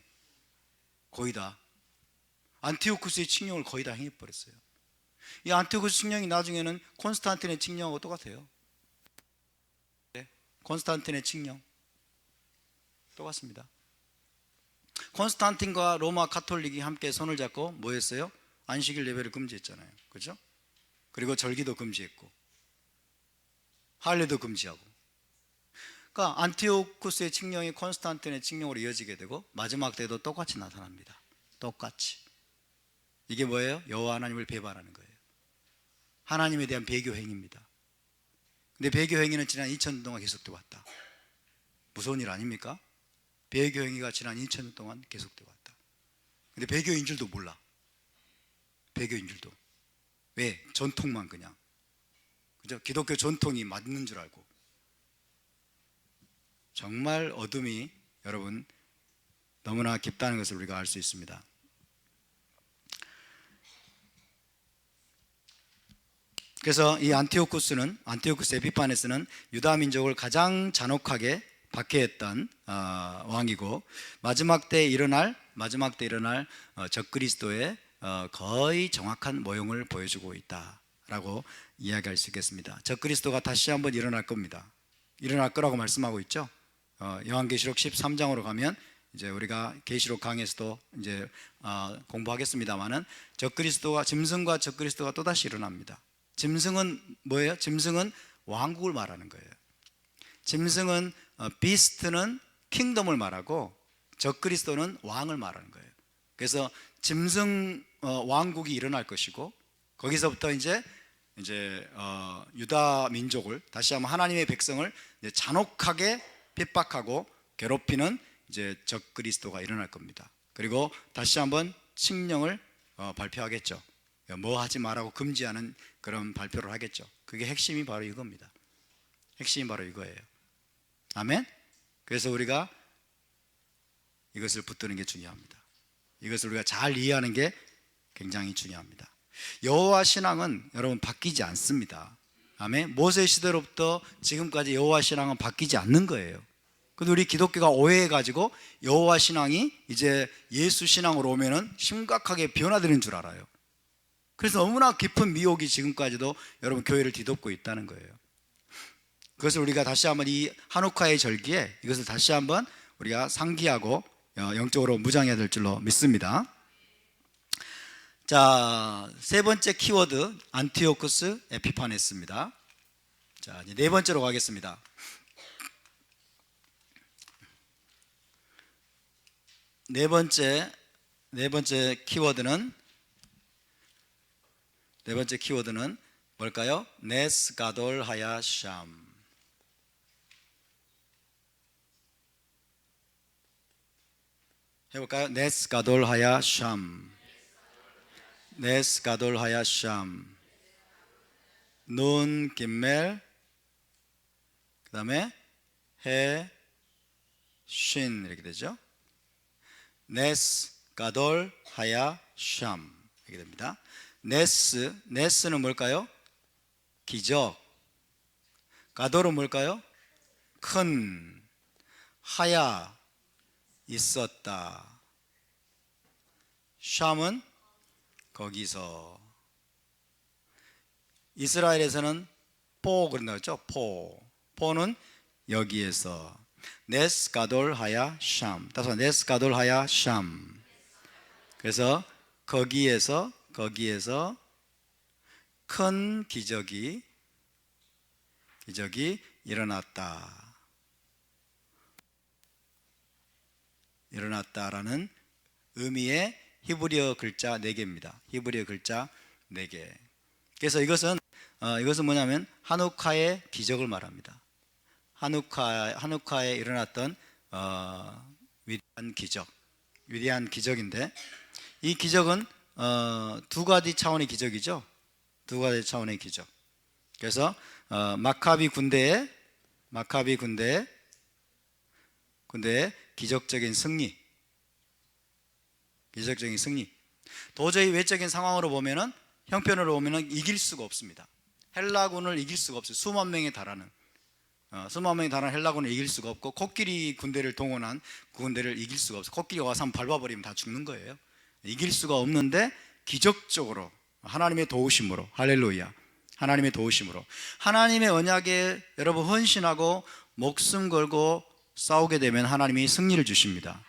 거의 다. 안티오쿠스의 칙령을 거의 다 행해버렸어요. 이 안티오쿠스 칙령이 나중에는 콘스탄틴의 칙령하고 똑같아요. 네, 콘스탄틴의 칙령 똑같습니다. 콘스탄틴과 로마 가톨릭이 함께 손을 잡고 뭐 했어요? 안식일 예배를 금지했잖아요. 그렇죠? 그리고 절기도 금지했고 할례도 금지하고. 그러니까 안티오쿠스의 칙령이 콘스탄틴의 칙령으로 이어지게 되고 마지막 때도 똑같이 나타납니다. 똑같이. 이게 뭐예요? 여호와 하나님을 배반하는 거예요. 하나님에 대한 배교 행위입니다. 근데 배교 행위는 지난 2000년 동안 계속되어 왔다. 무서운 일 아닙니까? 배교 행위가 지난 2000년 동안 계속되어 왔다. 근데 배교인 줄도 몰라. 배교인 줄도. 왜? 전통만 그냥. 그죠? 기독교 전통이 맞는 줄 알고. 정말 어둠이 여러분 너무나 깊다는 것을 우리가 알 수 있습니다. 그래서 이 안티오쿠스 에피파네스는 유다 민족을 가장 잔혹하게 박해했던 왕이고, 마지막 때 일어날 적그리스도의 거의 정확한 모형을 보여주고 있다라고 이야기할 수 있겠습니다. 적그리스도가 다시 한번 일어날 겁니다. 일어날 거라고 말씀하고 있죠. 요한계시록 13장으로 가면 이제 우리가 계시록 강에서도 이제 공부하겠습니다만은 짐승과 적그리스도가 또다시 일어납니다. 짐승은 뭐예요? 짐승은 왕국을 말하는 거예요. 짐승은 비스트는 킹덤을 말하고 적그리스도는 왕을 말하는 거예요. 그래서 짐승 왕국이 일어날 것이고, 거기서부터 이제 유다 민족을 다시 한번 하나님의 백성을 잔혹하게 핍박하고 괴롭히는 이제 적그리스도가 일어날 겁니다. 그리고 다시 한번 칙령을 발표하겠죠. 뭐 하지 말라고 금지하는 그런 발표를 하겠죠. 그게 핵심이 바로 이겁니다. 핵심이 바로 이거예요. 아멘. 그래서 우리가 이것을 붙드는 게 중요합니다. 이것을 우리가 잘 이해하는 게 굉장히 중요합니다. 여호와 신앙은 여러분 바뀌지 않습니다. 아멘. 모세 시대로부터 지금까지 여호와 신앙은 바뀌지 않는 거예요. 근데 우리 기독교가 오해해가지고 여호와 신앙이 이제 예수 신앙으로 오면은 심각하게 변화되는 줄 알아요. 그래서 너무나 깊은 미혹이 지금까지도 여러분 교회를 뒤덮고 있다는 거예요. 그것을 우리가 다시 한번 이 한우카의 절기에 이것을 다시 한번 우리가 상기하고 영적으로 무장해야 될 줄로 믿습니다. 자, 세 번째 키워드 안티오쿠스 에피파네스입니다. 자, 이제 네 번째로 가겠습니다. 네 번째 키워드는 뭘까요? 네스 가돌 하야 샴. 해볼까요? 네스 가돌 하야 샴. 네스 가돌 하야 샴. 눈 김멜, 그 다음에 해 쉰 이렇게 되죠. 네스 가돌 하야 샴 이렇게 됩니다. 네스는 뭘까요? 기적. 가돌은 뭘까요? 큰. 하야 있었다. 샴은 거기서. 이스라엘에서는 포 그런다고 했죠. 포는 여기에서. 네스 가돌 하야 샴. 따라서 네스 가돌 하야 샴. 그래서 거기에서 큰 기적이 일어났다라는 의미의 히브리어 글자 4개입니다. 히브리어 글자 4개. 그래서 이것은 이것은 뭐냐면 하누카의 기적을 말합니다. 하누카에 일어났던 위대한 기적인데, 이 기적은 두 가지 차원의 기적이죠. 두 가지 차원의 기적. 그래서 마카비 군대의 기적적인 승리. 도저히 외적인 상황으로 보면은, 형편으로 보면은 이길 수가 없습니다. 헬라군을 이길 수가 없어요. 수만 명에 달하는 헬라군을 이길 수가 없고, 코끼리 군대를 동원한 그 군대를 이길 수가 없어요. 코끼리가 와서 한번 밟아버리면 다 죽는 거예요. 이길 수가 없는데, 기적적으로 하나님의 도우심으로, 할렐루야, 하나님의 도우심으로, 하나님의 언약에 여러분 헌신하고 목숨 걸고 싸우게 되면 하나님이 승리를 주십니다.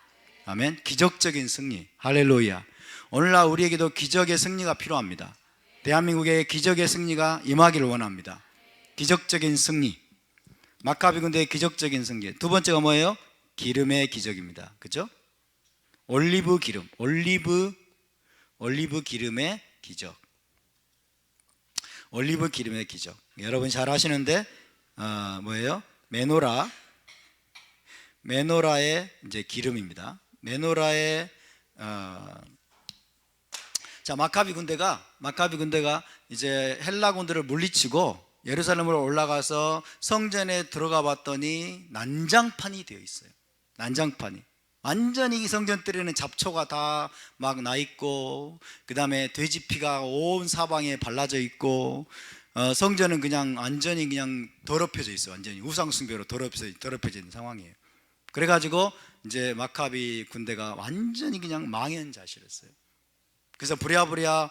아멘. 기적적인 승리, 할렐루야. 오늘날 우리에게도 기적의 승리가 필요합니다. 대한민국의 기적의 승리가 임하기를 원합니다. 기적적인 승리, 마카비 군대의 기적적인 승리. 두 번째가 뭐예요? 기름의 기적입니다. 그죠? 올리브 기름의 기적. 여러분 잘 아시는데 뭐예요? 메노라의 이제 기름입니다. 메노라의 자, 마카비 군대가 이제 헬라 군대를 물리치고 예루살렘으로 올라가서 성전에 들어가 봤더니 난장판이 되어 있어요. 난장판이 완전히 성전 뜰에는 잡초가 다 막 나 있고, 그 다음에 돼지 피가 온 사방에 발라져 있고, 성전은 그냥 완전히 그냥 더럽혀져 있어요. 완전히 우상숭배로 더럽혀져 있는 상황이에요. 그래가지고 이제 마카비 군대가 완전히 그냥 망연자실했어요. 그래서 부랴부랴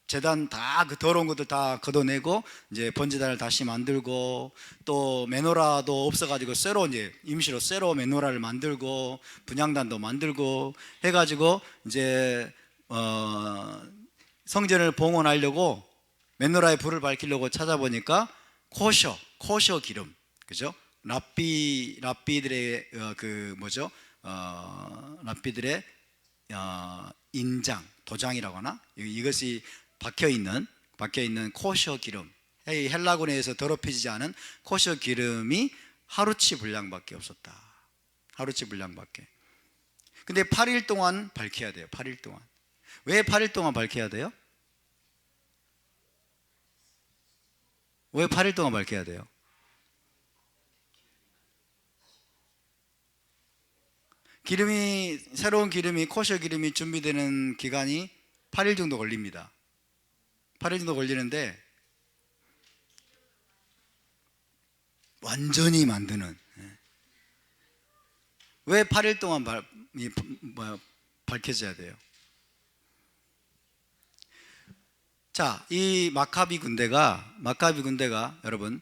제단 다 그 더러운 것들 다 걷어내고 이제 번제단을 다시 만들고, 또 메노라도 없어가지고 새로 이제 임시로 새로 메노라를 만들고 분향단도 만들고 해가지고 이제 성전을 봉헌하려고 메노라에 불을 밝히려고 찾아보니까 코셔 기름, 그죠? 랍비들의 그 뭐죠? 랍비들의 인장, 도장이라고 하나? 이것이 박혀있는 코셔 기름, 헬라군에서 더럽혀지지 않은 코셔 기름이 하루치 분량밖에 없었다. 하루치 분량밖에. 근데 8일 동안 밝혀야 돼요. 8일 동안. 왜 8일 동안 밝혀야 돼요? 왜 8일 동안 밝혀야 돼요? 새로운 기름이, 코셔 기름이 준비되는 기간이 8일 정도 걸립니다. 8일 정도 걸리는데, 완전히 만드는. 왜 8일 동안 밝혀져야 돼요? 자, 이 마카비 군대가 여러분,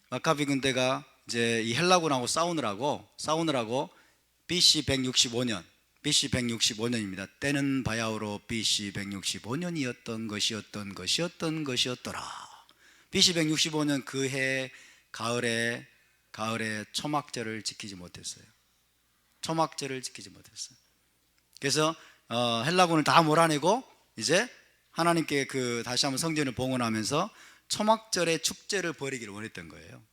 마카비 군대가 이제 이 헬라군하고 싸우느라고 BC 165년입니다. 때는 바야흐로 BC 165년이었던 것이었더라. BC 165년 그 해 가을에 초막절을 지키지 못했어요. 그래서 헬라군을 다 몰아내고 이제 하나님께 다시 한번 성전을 봉헌하면서 초막절의 축제를 벌이기를 원했던 거예요.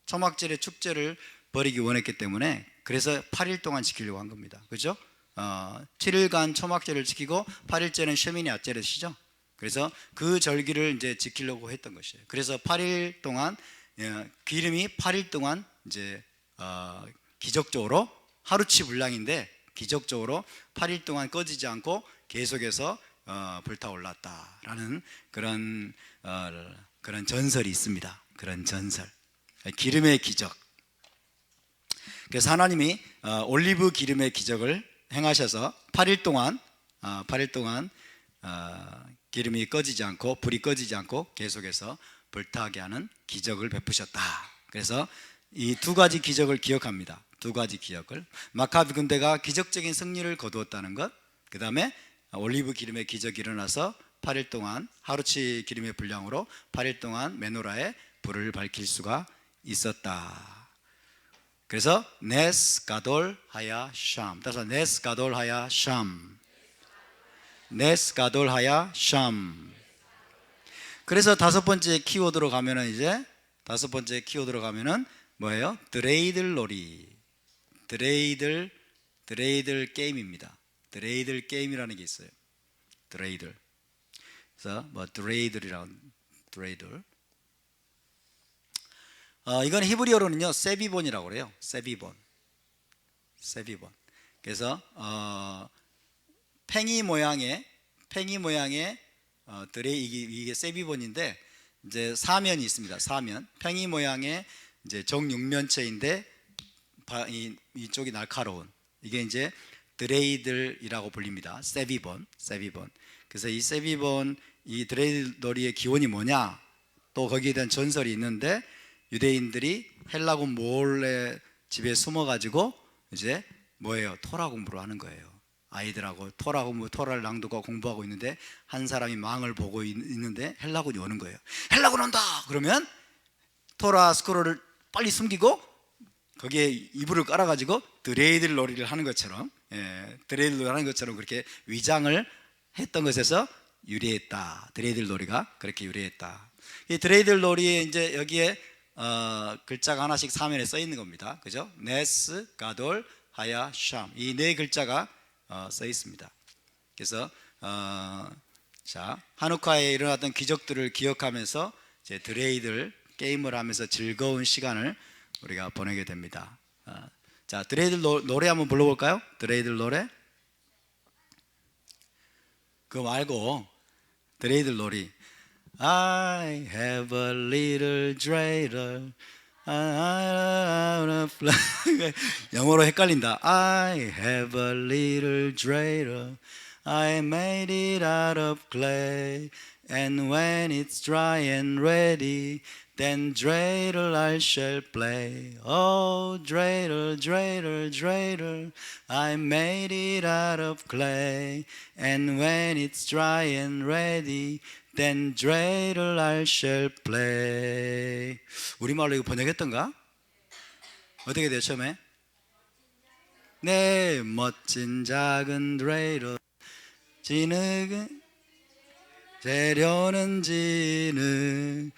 초막절의 축제를 벌이기 원했기 때문에, 그래서 8일 동안 지키려고 한 겁니다. 그죠? 7일간 초막절을 지키고 8일째는 쉐미니 아체렛이죠. 그래서 그 절기를 이제 지키려고 했던 것이에요. 그래서 8일 동안 기름이 8일 동안 이제 기적적으로, 하루치 분량인데 기적적으로 8일 동안 꺼지지 않고 계속해서 불타올랐다라는 그런 전설이 있습니다. 그런 전설, 기름의 기적. 그래서 하나님이 올리브 기름의 기적을 행하셔서 8일 동안 기름이 꺼지지 않고, 불이 꺼지지 않고 계속해서 불타게 하는 기적을 베푸셨다. 그래서 이 두 가지 기적을 기억합니다. 두 가지 기적을, 마카비 군대가 기적적인 승리를 거두었다는 것, 그 다음에 올리브 기름의 기적이 일어나서 8일 동안 하루치 기름의 분량으로 8일 동안 메노라에 불을 밝힐 수가 있었다. 그래서 네스 가돌 하야 샴. 따라서 네스 가돌 하야 샴. 그래서 다섯 번째 키워드로 가면은 이제 다섯 번째 키워드로 가면은 뭐예요? 드레이들 놀이. 드레이들 게임입니다. 드레이들 게임이라는 게 있어요. 드레이들. 그래서 뭐 드레이들이라는 드레이들. 이건 히브리어로는요 세비본이라고 그래요. 세비본. 그래서 팽이 모양의 이게 세비본인데 이제 사면이 있습니다. 사면. 팽이 모양의 이제 정육면체인데 이쪽이 날카로운 이게 이제 드레이들이라고 불립니다. 세비본. 그래서 이 세비본 이 드레이들 놀이의 기원이 뭐냐? 또 거기에 대한 전설이 있는데 유대인들이 헬라군 몰래 집에 숨어가지고 이제 뭐예요? 토라 공부를 하는 거예요. 아이들하고 토라를 낭독하고 공부하고 있는데 한 사람이 망을 보고 있는데 헬라군이 오는 거예요. 헬라군 온다! 그러면 토라 스크롤을 빨리 숨기고 거기에 이불을 깔아가지고 드레이들 놀이를 하는 것처럼 드레이들 놀이를 하는 것처럼 그렇게 위장을 했던 것에서 유래했다. 드레이들 놀이가 그렇게 유래했다. 이 드레이들 놀이에 이제 여기에 글자가 하나씩 사면에 써 있는 겁니다. 그죠? 네스, 가돌, 하야, 샴. 이 네 글자가 써 있습니다. 그래서 자, 한우카에 일어났던 기적들을 기억하면서 이제 드레이들 게임을 하면서 즐거운 시간을 우리가 보내게 됩니다. 자, 드레이들 노래 한번 불러볼까요? 드레이들 노래. 그거 말고 드레이들 놀이. I have a little dreidel. I wanna fly. 영어로 헷갈린다. I have a little dreidel. I made it out of clay. And when it's dry and ready, then dreidel I shall play. Oh, dreidel, dreidel, dreidel, I made it out of clay. And when it's dry and ready, then dreidel I shall play. 우리말로 이거 번역했던가? 어떻게 돼요 처음에? 네, 멋진 작은 dreidel 진흙은 재료는 진흙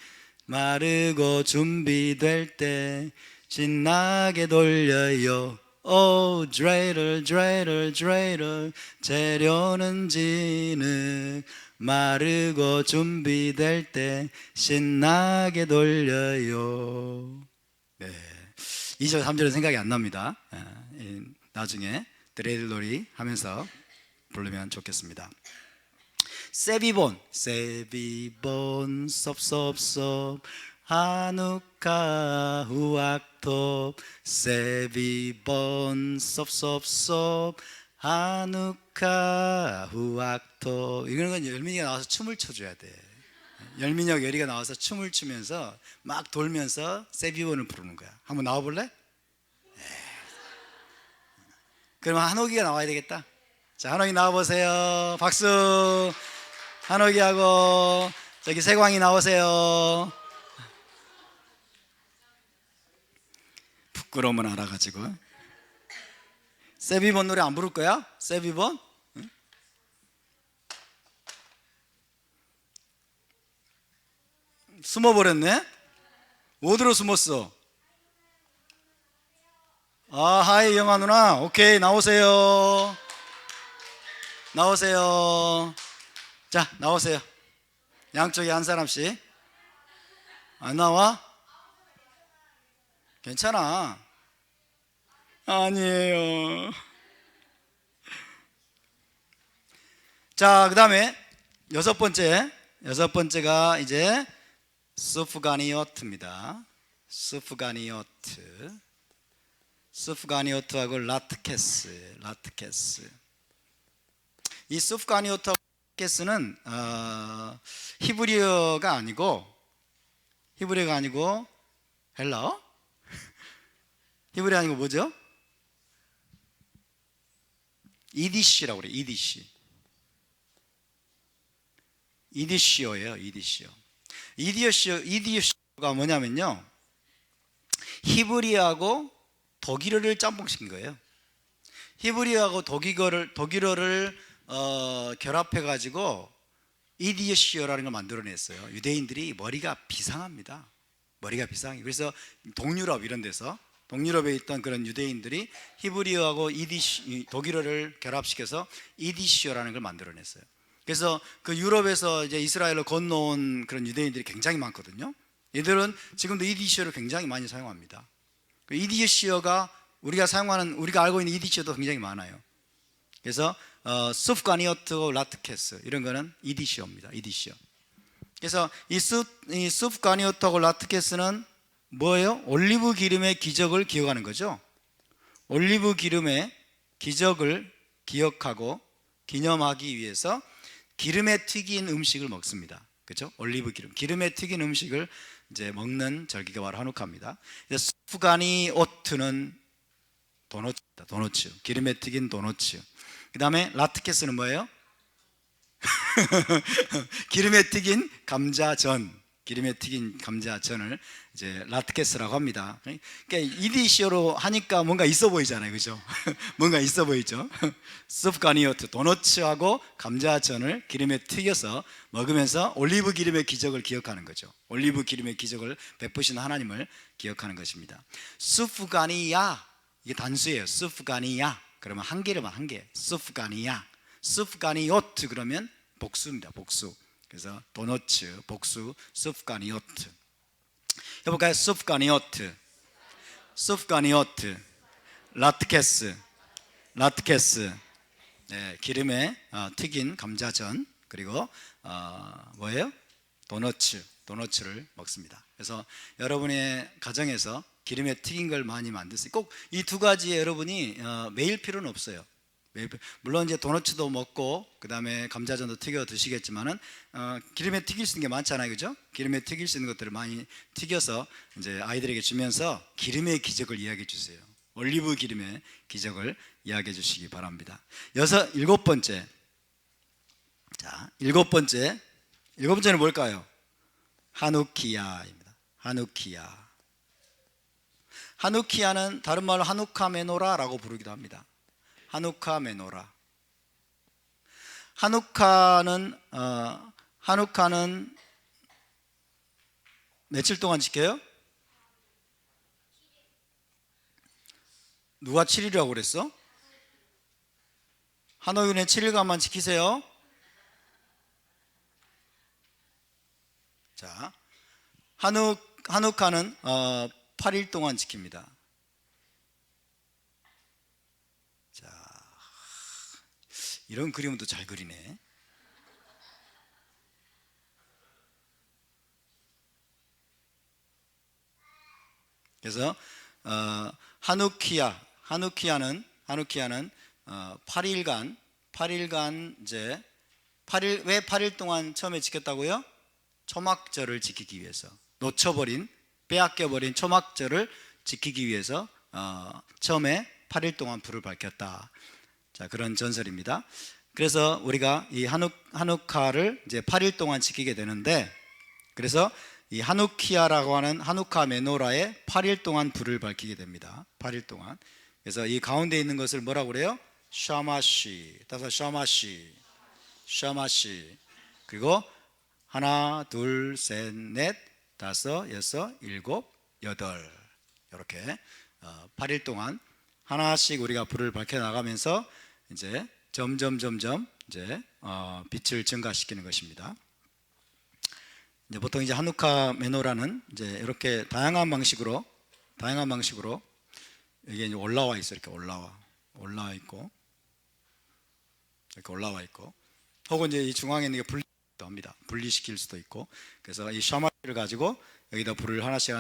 마르고 준비될 때 신나게 돌려요. 오, dreidel, dreidel, dreidel 재료는 진흙 마르고 준비될 때 신나게 돌려요. 네, 2절 3절은 생각이 안 납니다. 나중에 드레이들 놀이 하면서 부르면 좋겠습니다. 세비본 섭섭섭 하누카 후악톱 세비본 섭섭섭 하누카 후악톱. 이거는 열민이가 나와서 춤을 춰줘야 돼. 열민이하고 열이가 나와서 춤을 추면서 막 돌면서 세비본을 부르는 거야. 한번 나와볼래? 그러면 한옥이가 나와야 되겠다. 자, 한옥이 나와보세요. 박수. 한옥이하고 저기 세광이 나오세요. 부끄러움은 알아가지고. 세비본 노래 안 부를 거야? 세비본? 응? 숨어버렸네? 어디로 숨었어? 하이 영아 누나. 오케이, 나오세요. 자, 나오세요. 양쪽에 한 사람씩. 안 나와? 괜찮아. 아니에요. 자, 그 다음에 여섯 번째가 이제 스프가니오트입니다. 스프가니오트하고 라트케스. 이 스프가니오트는 히브리어가 아니고 헬라어? 히브리어 아니고 뭐죠? 이디시라고 그래요. 이디시어예요. 이디시어가 뭐냐면요, 히브리어하고 독일어를 짬뽕시킨 거예요. 히브리어하고 독일어를 결합해 가지고 이디시어라는 걸 만들어냈어요. 유대인들이 머리가 비상합니다. 머리가 비상해. 그래서 동유럽 이런 데서, 동유럽에 있던 그런 유대인들이 히브리어하고 독일어를 결합시켜서 이디시어라는 걸 만들어냈어요. 그래서 그 유럽에서 이제 이스라엘로 건너온 그런 유대인들이 굉장히 많거든요. 얘들은 지금도 이디시어를 굉장히 많이 사용합니다. 그 이디시어가 우리가 알고 있는 이디시어도 굉장히 많아요. 그래서 수프가니오트고 라트케스 이런 거는 이디시어입니다. 이디시어. 그래서 이 수프가니오트하고 라트케스는 뭐예요? 올리브 기름의 기적을 기억하는 거죠. 올리브 기름의 기적을 기억하고 기념하기 위해서 기름에 튀긴 음식을 먹습니다. 그렇죠? 올리브 기름에 튀긴 음식을 이제 먹는 절기가 바로 하누카입니다. 수프가니오트는 도너츠입니다. 도너츠. 기름에 튀긴 도너츠. 그 다음에 라트케스는 뭐예요? 기름에 튀긴 감자전. 기름에 튀긴 감자전을 이제 라트케스라고 합니다. 그러니까 이디시어로 하니까 뭔가 있어 보이잖아요, 그죠? 뭔가 있어 보이죠? 수프가니오트, 도너츠하고 감자전을 기름에 튀겨서 먹으면서 올리브 기름의 기적을 기억하는 거죠. 올리브 기름의 기적을 베푸신 하나님을 기억하는 것입니다. 수프가니야, 이게 단수예요. 수프가니야. 그러면 한 개로만 한 개. 수프가니야. 수프가니오트 그러면 복수입니다. 복수. 그래서 도너츠, 복수, 수프가니오트. 해볼까요? 수프가니오트, 수프가니오트, 라트케스, 라트케스. 네, 기름에 튀긴 감자전, 그리고 뭐예요? 도너츠, 도너츠를 먹습니다. 그래서 여러분의 가정에서 기름에 튀긴 걸 많이 만드세요. 꼭 이 두 가지에 여러분이 매일 필요는 없어요. 물론 이제 도너츠도 먹고 그 다음에 감자전도 튀겨 드시겠지만은 기름에 튀길 수 있는 게 많잖아요, 그죠? 기름에 튀길 수 있는 것들을 많이 튀겨서 이제 아이들에게 주면서 기름의 기적을 이야기해 주세요. 올리브 기름의 기적을 이야기해 주시기 바랍니다. 일곱 번째. 자, 일곱 번째는 뭘까요? 하누키야입니다. 하누키야. 하누키야는 다른 말로 하누카 메노라라고 부르기도 합니다. 하누카 메노라. 하누카는 며칠 동안 지켜요? 누가 7일이라고 그랬어? 하노이는 7일간만 지키세요. 자, 하누카는 8일 동안 지킵니다. 자, 이런 그림은 또 잘 그리네. 그래서 하누키야는 8일간 이제 왜 8일 동안 처음에 지켰다고요? 초막절을 지키기 위해서, 빼앗겨버린 초막절을 지키기 위해서 처음에 8일 동안 불을 밝혔다. 자, 그런 전설입니다. 그래서 우리가 이 하누카를 이제 8일 동안 지키게 되는데, 그래서 이 하누키야라고 하는 하누카 메노라에 8일 동안 불을 밝히게 됩니다. 8일 동안. 그래서 이 가운데 있는 것을 뭐라고 그래요? 샤마시. 따서 샤마시. 그리고 하나, 둘, 셋, 넷, 다섯, 여섯, 일곱, 여덟. 이렇게 8일 동안 하나씩 우리가 불을 밝혀 나가면서 이제 점점 이제 빛을 증가시키는 것입니다. 이제 보통 이제 하누카 메노라는 이제 이렇게 다양한 방식으로 이게 이제 올라와 있어. 이렇게 올라와 있고, 이렇게 올라와 있고, 혹은 이제 이 중앙에 있는 게 분리도 합니다. 분리시킬 수도 있고. 그래서 이 샤마를 가지고 여기다 불을 하나씩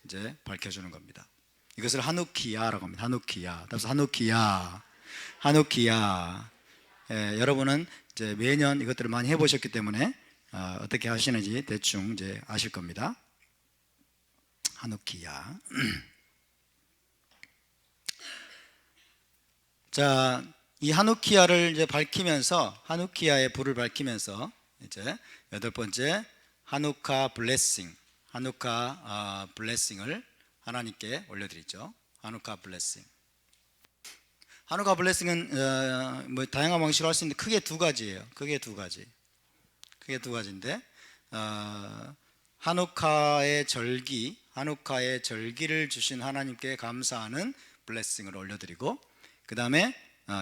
이제 밝혀주는 겁니다. 이것을 하누키야라고 합니다. 하누키야. 따라서 하누키야. 예, 여러분은 이제 매년 이것들을 많이 해보셨기 때문에 어떻게 하시는지 대충 이제 아실 겁니다. 하누키야. 자, 이 하누키야를 이제 하누키야의 불을 밝히면서 이제 여덟 번째 하누카 블레싱, 블레싱을 하나님께 올려드리죠. 하누카 블레싱은 뭐 다양한 방식으로 할 수 있는데 크게 두 가지예요. 크게 두 가지인데, 한우카의 절기를 주신 하나님께 감사하는 블레싱을 올려드리고, 그 다음에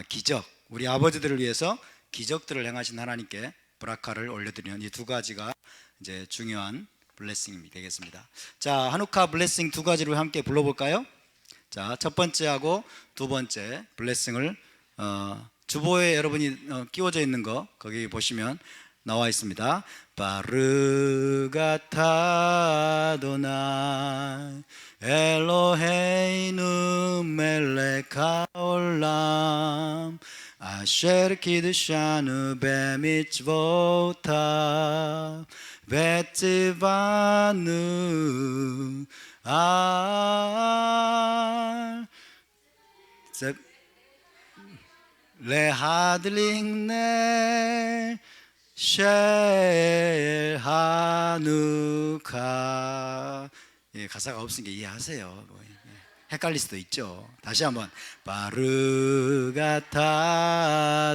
기적, 우리 아버지들을 위해서 기적들을 행하신 하나님께 브라카를 올려드리는 이 두 가지가 이제 중요한 블레싱이 되겠습니다. 자, 한우카 블레싱 두 가지를 함께 불러볼까요? 자, 첫 번째하고 두 번째 블레싱을 주보에 여러분이 끼워져 있는 거 거기 보시면 나와 있습니다. 바르가타 도나이 엘로헤이누 멜렉 하올람 아셰르 키드샤누 베미츠보타 베츠바누 알 레하들링네 쉘 하누카. 예, 가사가 없으니까 이해하세요. 헷갈릴 수도 있죠. 다시 한번 바르가타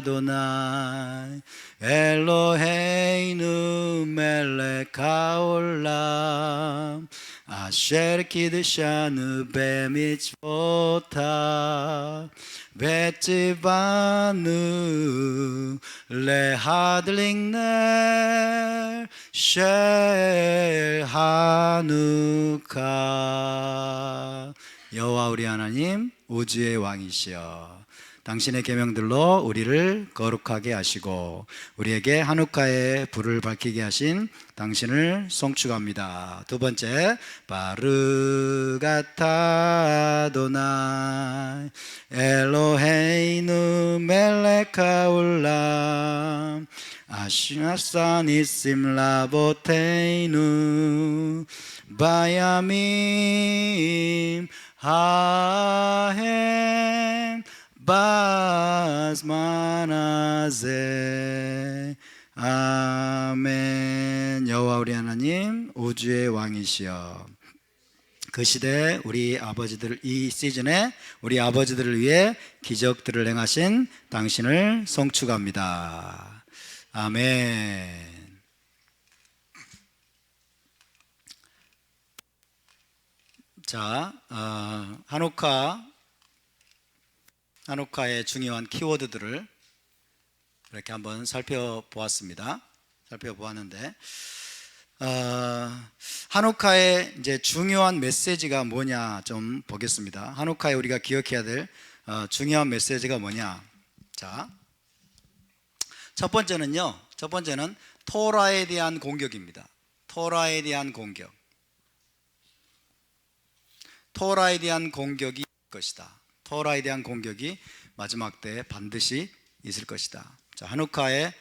도나이 엘로헤이누 멜렉 하올람 아셰르 키드샤누 베미츠보타 베츠바누 레하들링넬 쉘 하누카. 여호와 우리 하나님 우주의 왕이시여, 당신의 계명들로 우리를 거룩하게 하시고 우리에게 한우카의 불을 밝히게 하신 당신을 송축합니다. 두 번째, 바르가타 도나이 엘로헤이누 멜렉 하올람 아시나산 이심 라보테이누 바야밈 하햄 바스마나세. 아멘. 여호와 우리 하나님 우주의 왕이시여, 그 시대 우리 아버지들, 이 시즌에 우리 아버지들을 위해 기적들을 행하신 당신을 송축합니다. 아멘. 자, 한우카의 중요한 키워드들을 이렇게 한번 살펴보았는데, 한우카의 이제 중요한 메시지가 뭐냐 좀 보겠습니다. 한우카에 우리가 기억해야 될 중요한 메시지가 뭐냐. 자, 첫 번째는 토라에 대한 공격입니다. 토라에 대한 공격. 토라에 대한 공격이 있을 것이다. 토라에 대한 공격이 마지막 때에 반드시 있을 것이다. 자, 한우카의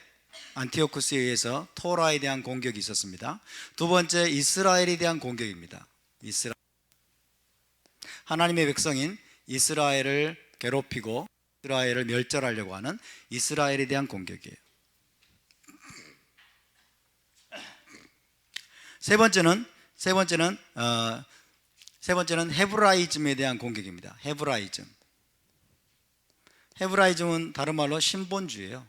안티오쿠스에 의해서 토라에 대한 공격이 있었습니다. 두 번째, 이스라엘에 대한 공격입니다. 하나님의 백성인 이스라엘을 괴롭히고 이스라엘을 멸절하려고 하는 이스라엘에 대한 공격이에요. 세 번째는 헤브라이즘에 대한 공격입니다. 헤브라이즘은 다른 말로 신본주의예요.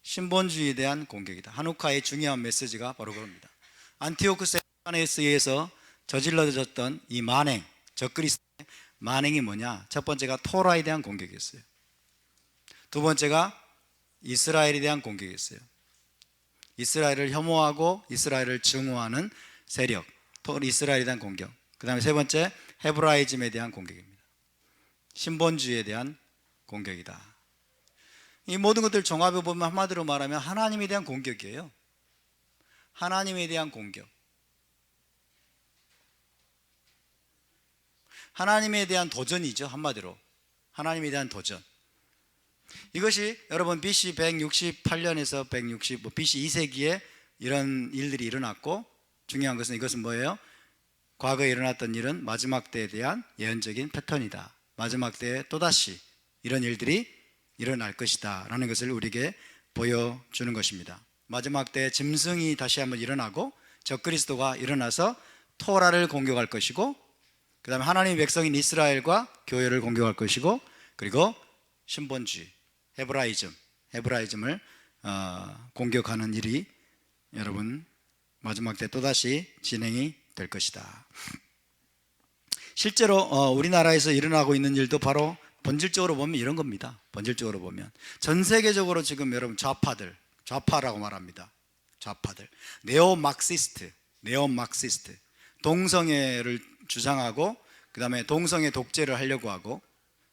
신본주의에 대한 공격이다. 한우카의 중요한 메시지가 바로 그겁니다. 안티오쿠스 에피파네스에 의해서 저질러졌던 이 만행, 적그리스도의 만행이 뭐냐? 첫 번째가 토라에 대한 공격이었어요. 두 번째가 이스라엘에 대한 공격이었어요. 이스라엘을 혐오하고 이스라엘을 증오하는 세력, 이스라엘에 대한 공격. 그 다음에 세 번째, 헤브라이즘에 대한 공격입니다. 신본주의에 대한 공격이다. 이 모든 것들 종합해 보면 한마디로 말하면 하나님에 대한 공격이에요. 하나님에 대한 공격. 하나님에 대한 도전이죠. 한마디로 하나님에 대한 도전. 이것이 여러분 BC 168년에서 BC 2세기에 이런 일들이 일어났고, 중요한 것은 이것은 뭐예요? 과거에 일어났던 일은 마지막 때에 대한 예언적인 패턴이다. 마지막 때에 또다시 이런 일들이 일어날 것이다 라는 것을 우리에게 보여주는 것입니다. 마지막 때에 짐승이 다시 한번 일어나고 적그리스도가 일어나서 토라를 공격할 것이고, 그 다음에 하나님의 백성인 이스라엘과 교회를 공격할 것이고, 그리고 신본주의, 헤브라이즘을 공격하는 일이 여러분 마지막 때 또다시 진행이 될 것이다. 실제로 우리나라에서 일어나고 있는 일도 바로 본질적으로 보면 이런 겁니다. 본질적으로 보면 전 세계적으로 지금 여러분 좌파라고 말합니다. 좌파들, 네오막시스트, 동성애를 주장하고 그 다음에 동성애 독재를 하려고 하고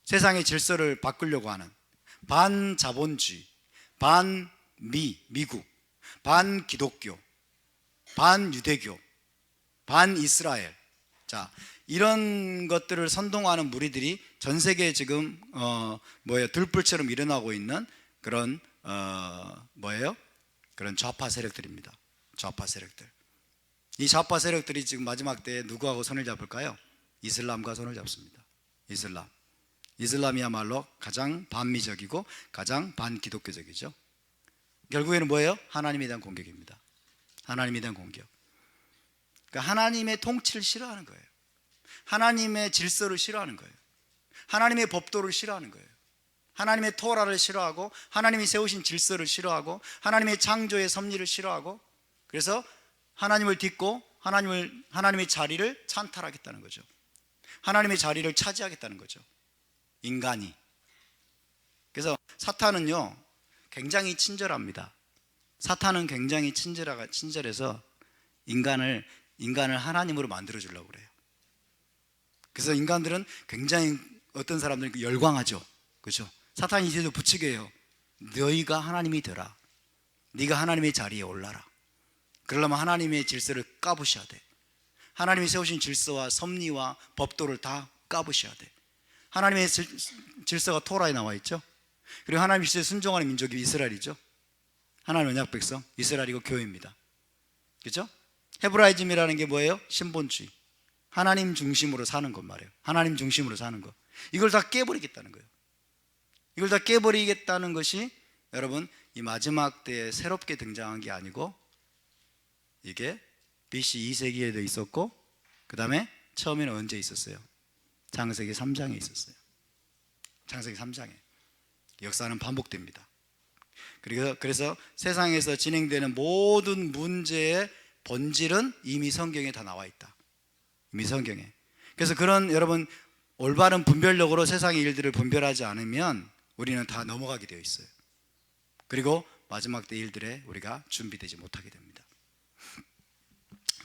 세상의 질서를 바꾸려고 하는 반자본주의, 미국, 반기독교, 반유대교, 반이스라엘, 자 이런 것들을 선동하는 무리들이 전 세계에 지금 들불처럼 일어나고 있는 그런 그런 좌파 세력들입니다. 좌파 세력들. 이 좌파 세력들이 지금 마지막 때에 누구하고 손을 잡을까요? 이슬람과 손을 잡습니다. 이슬람이야말로 가장 반미적이고 가장 반기독교적이죠. 결국에는 뭐예요? 하나님에 대한 공격입니다. 하나님에 대한 공격. 그러니까 하나님의 통치를 싫어하는 거예요. 하나님의 질서를 싫어하는 거예요. 하나님의 법도를 싫어하는 거예요. 하나님의 토라를 싫어하고 하나님이 세우신 질서를 싫어하고 하나님의 창조의 섭리를 싫어하고 그래서 하나님을 딛고 하나님의 자리를 찬탈하겠다는 거죠. 하나님의 자리를 차지하겠다는 거죠. 인간이. 그래서 사탄은요 굉장히 친절합니다. 사탄은 굉장히 친절해서 인간을 하나님으로 만들어 주려고 그래요. 그래서 인간들은 굉장히 어떤 사람들은 열광하죠. 그렇죠? 사탄이 이제도 부추겨요. 너희가 하나님이 되라. 네가 하나님의 자리에 올라라. 그러려면 하나님의 질서를 까부셔야 돼. 하나님이 세우신 질서와 섭리와 법도를 다 까부셔야 돼. 하나님의 질서가 토라에 나와 있죠. 그리고 하나님 질서에 순종하는 민족이 이스라엘이죠. 하나님 언약 백성, 이스라엘이고 교회입니다. 그렇죠? 헤브라이즘이라는 게 뭐예요? 신본주의. 하나님 중심으로 사는 것 말이에요. 하나님 중심으로 사는 것. 이걸 다 깨버리겠다는 거예요. 이걸 다 깨버리겠다는 것이 여러분 이 마지막 때에 새롭게 등장한 게 아니고 이게 BC 2세기에도 있었고 그 다음에 처음에는 언제 있었어요? 창세기 3장에 있었어요. 창세기 3장에. 역사는 반복됩니다. 그래서 세상에서 진행되는 모든 문제의 본질은 이미 성경에 다 나와 있다. 이미 성경에. 그래서 그런 여러분 올바른 분별력으로 세상의 일들을 분별하지 않으면 우리는 다 넘어가게 되어 있어요. 그리고 마지막 때 일들에 우리가 준비되지 못하게 됩니다.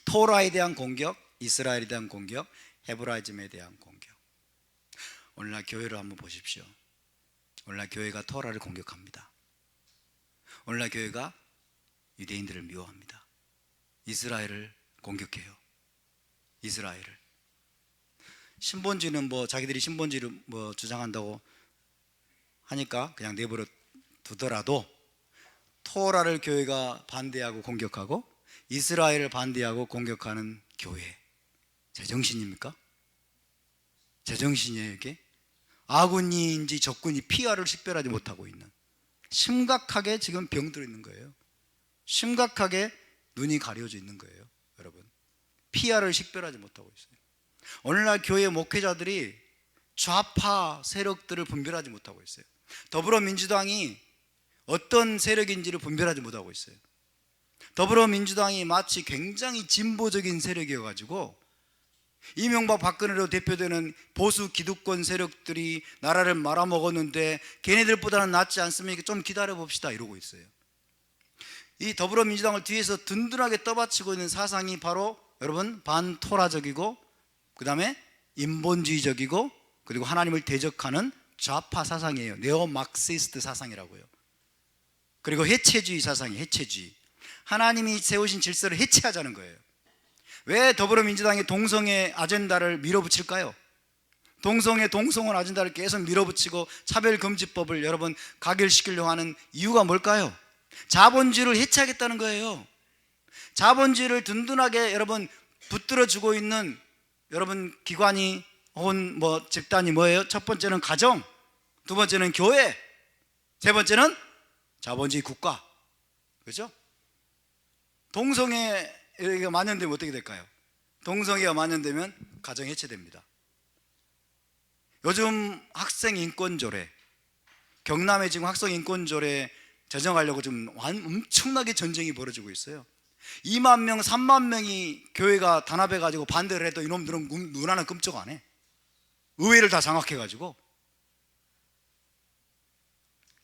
토라에 대한 공격, 이스라엘에 대한 공격, 헤브라이즘에 대한 공격. 오늘날 교회를 한번 보십시오. 오늘날 교회가 토라를 공격합니다. 오늘날 교회가 유대인들을 미워합니다. 이스라엘을 공격해요. 이스라엘을. 신본주의는 자기들이 신본주의를 주장한다고 하니까 그냥 내버려 두더라도 토라를 교회가 반대하고 공격하고 이스라엘을 반대하고 공격하는 교회, 제정신입니까? 제정신이에요 이게? 아군인지 적군이 피아를 식별하지 못하고 있는, 심각하게 지금 병들어 있는 거예요. 심각하게 눈이 가려져 있는 거예요. 여러분, 피아를 식별하지 못하고 있어요. 오늘날 교회 목회자들이 좌파 세력들을 분별하지 못하고 있어요. 더불어민주당이 어떤 세력인지를 분별하지 못하고 있어요. 더불어민주당이 마치 굉장히 진보적인 세력이어가지고 이명박 박근혜로 대표되는 보수 기득권 세력들이 나라를 말아먹었는데 걔네들보다는 낫지 않습니까? 좀 기다려 봅시다 이러고 있어요. 이 더불어민주당을 뒤에서 든든하게 떠받치고 있는 사상이 바로 여러분 반토라적이고 그 다음에 인본주의적이고 그리고 하나님을 대적하는 좌파 사상이에요. 네오막시스트 사상이라고요. 그리고 해체주의 사상이 해체주의. 하나님이 세우신 질서를 해체하자는 거예요. 왜 더불어민주당이 동성애 아젠다를 밀어붙일까요? 동성혼 아젠다를 계속 밀어붙이고 차별금지법을 여러분 가결시키려고 하는 이유가 뭘까요? 자본주의를 해체하겠다는 거예요. 자본주의를 든든하게 여러분 붙들어주고 있는 여러분 기관이 혹은 집단이 뭐예요? 첫 번째는 가정, 두 번째는 교회, 세 번째는 자본주의 국가. 그렇죠? 동성애가 만연되면 어떻게 될까요? 동성애가 만연되면 가정 해체됩니다. 요즘 학생 인권 조례, 경남에 지금 학생 인권 조례 제정하려고 지금 엄청나게 전쟁이 벌어지고 있어요. 2만 명, 3만 명이 교회가 단합해가지고 반대를 해도 이놈들은 눈 하나 끔찍 안 해. 의회를 다 장악해가지고,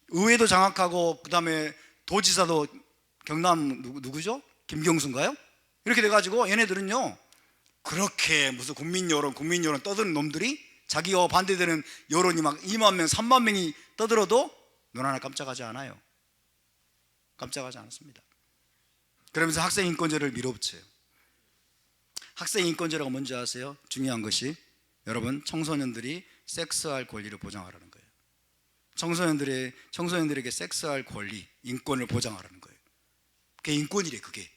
의회도 장악하고, 그 다음에 도지사도 경남 누구죠? 김경수인가요? 이렇게 돼가지고 얘네들은요, 그렇게 무슨 국민 여론 떠드는 놈들이 자기가 반대되는 여론이 막 2만 명, 3만 명이 떠들어도 눈 하나 깜짝하지 않아요. 깜짝하지 않았습니다. 그러면서 학생인권제를 밀어붙여요. 학생인권제라고 뭔지 아세요? 중요한 것이 여러분, 청소년들이 섹스할 권리를 보장하라는 거예요. 청소년들에게 섹스할 권리, 인권을 보장하라는 거예요. 그게 인권이래, 그게.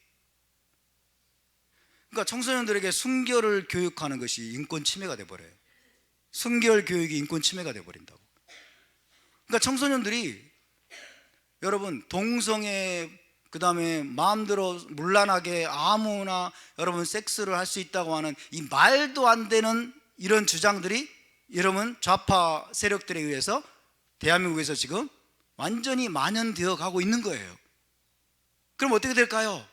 그러니까 청소년들에게 순결을 교육하는 것이 인권 침해가 돼버려요. 순결 교육이 인권 침해가 돼버린다고. 그러니까 청소년들이 여러분, 동성애, 그 다음에 마음대로 문란하게 아무나 여러분 섹스를 할 수 있다고 하는 이 말도 안 되는 이런 주장들이 여러분 좌파 세력들에 의해서 대한민국에서 지금 완전히 만연되어 가고 있는 거예요. 그럼 어떻게 될까요?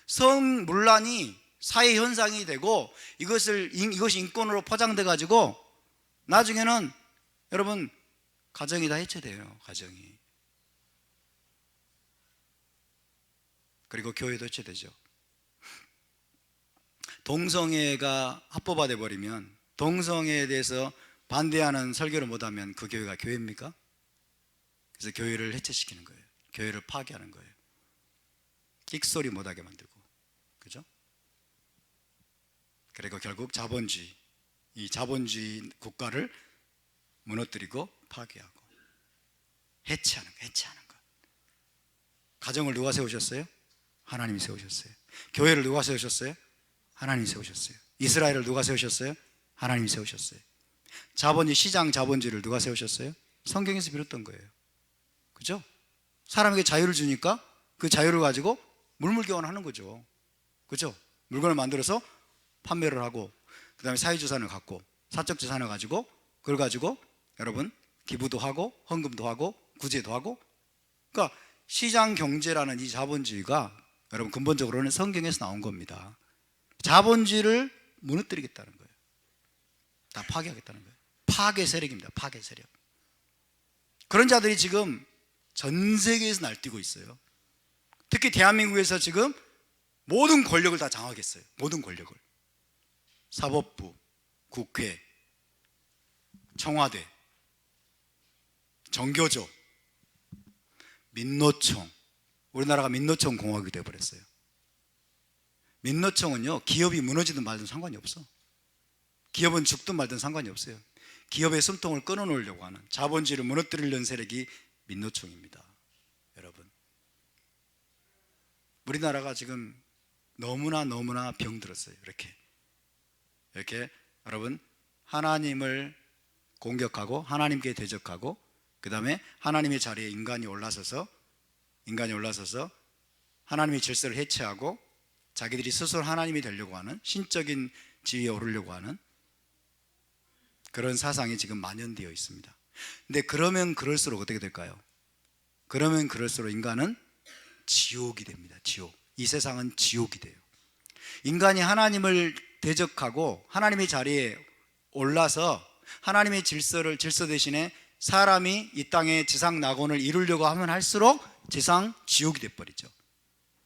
성문란이 사회 현상이 되고 이것이 인권으로 포장돼 가지고 나중에는 여러분 가정이 다 해체돼요. 가정이. 그리고 교회도 해체되죠. 동성애가 합법화돼 버리면, 동성애에 대해서 반대하는 설교를 못하면 그 교회가 교회입니까? 그래서 교회를 해체시키는 거예요. 교회를 파괴하는 거예요. 끽소리 못하게 만들고, 그죠? 그리고 결국 자본주의, 이 자본주의 국가를 무너뜨리고 파괴하고 해체하는 거. 가정을 누가 세우셨어요? 하나님이 세우셨어요. 교회를 누가 세우셨어요? 하나님이 세우셨어요. 이스라엘을 누가 세우셨어요? 하나님이 세우셨어요. 자본주의, 시장 자본주의를 누가 세우셨어요? 성경에서 비롯된 거예요. 그죠? 사람에게 자유를 주니까 그 자유를 가지고 물물교환하는 거죠. 그죠? 물건을 만들어서 판매를 하고, 그 다음에 사회주산을 갖고, 사적재산을 가지고, 그걸 가지고 여러분 기부도 하고 헌금도 하고 구제도 하고. 그러니까 시장 경제라는 이 자본주의가 여러분 근본적으로는 성경에서 나온 겁니다. 자본주의를 무너뜨리겠다는 거예요. 다 파괴하겠다는 거예요. 파괴 세력입니다. 파괴 세력. 그런 자들이 지금 전 세계에서 날뛰고 있어요. 특히 대한민국에서 지금 모든 권력을 다 장악했어요. 모든 권력을. 사법부, 국회, 청와대, 정교조, 민노총. 우리나라가 민노총 공화국이 되어버렸어요. 민노총은요, 기업이 무너지든 말든 상관이 없어. 기업은 죽든 말든 상관이 없어요. 기업의 숨통을 끊어놓으려고 하는, 자본주의를 무너뜨리려는 세력이 민노총입니다. 여러분, 우리나라가 지금 너무나 병들었어요. 이렇게 여러분 하나님을 공격하고 하나님께 대적하고, 그 다음에 하나님의 자리에 인간이 올라서서 하나님의 질서를 해체하고 자기들이 스스로 하나님이 되려고 하는, 신적인 지위에 오르려고 하는 그런 사상이 지금 만연되어 있습니다. 근데 그러면 그럴수록 어떻게 될까요? 그러면 그럴수록 인간은 지옥이 됩니다. 지옥. 이 세상은 지옥이 돼요. 인간이 하나님을 대적하고 하나님의 자리에 올라서 하나님의 질서 대신에 사람이 이 땅에 지상 낙원을 이루려고 하면 할수록 지상 지옥이 돼버리죠.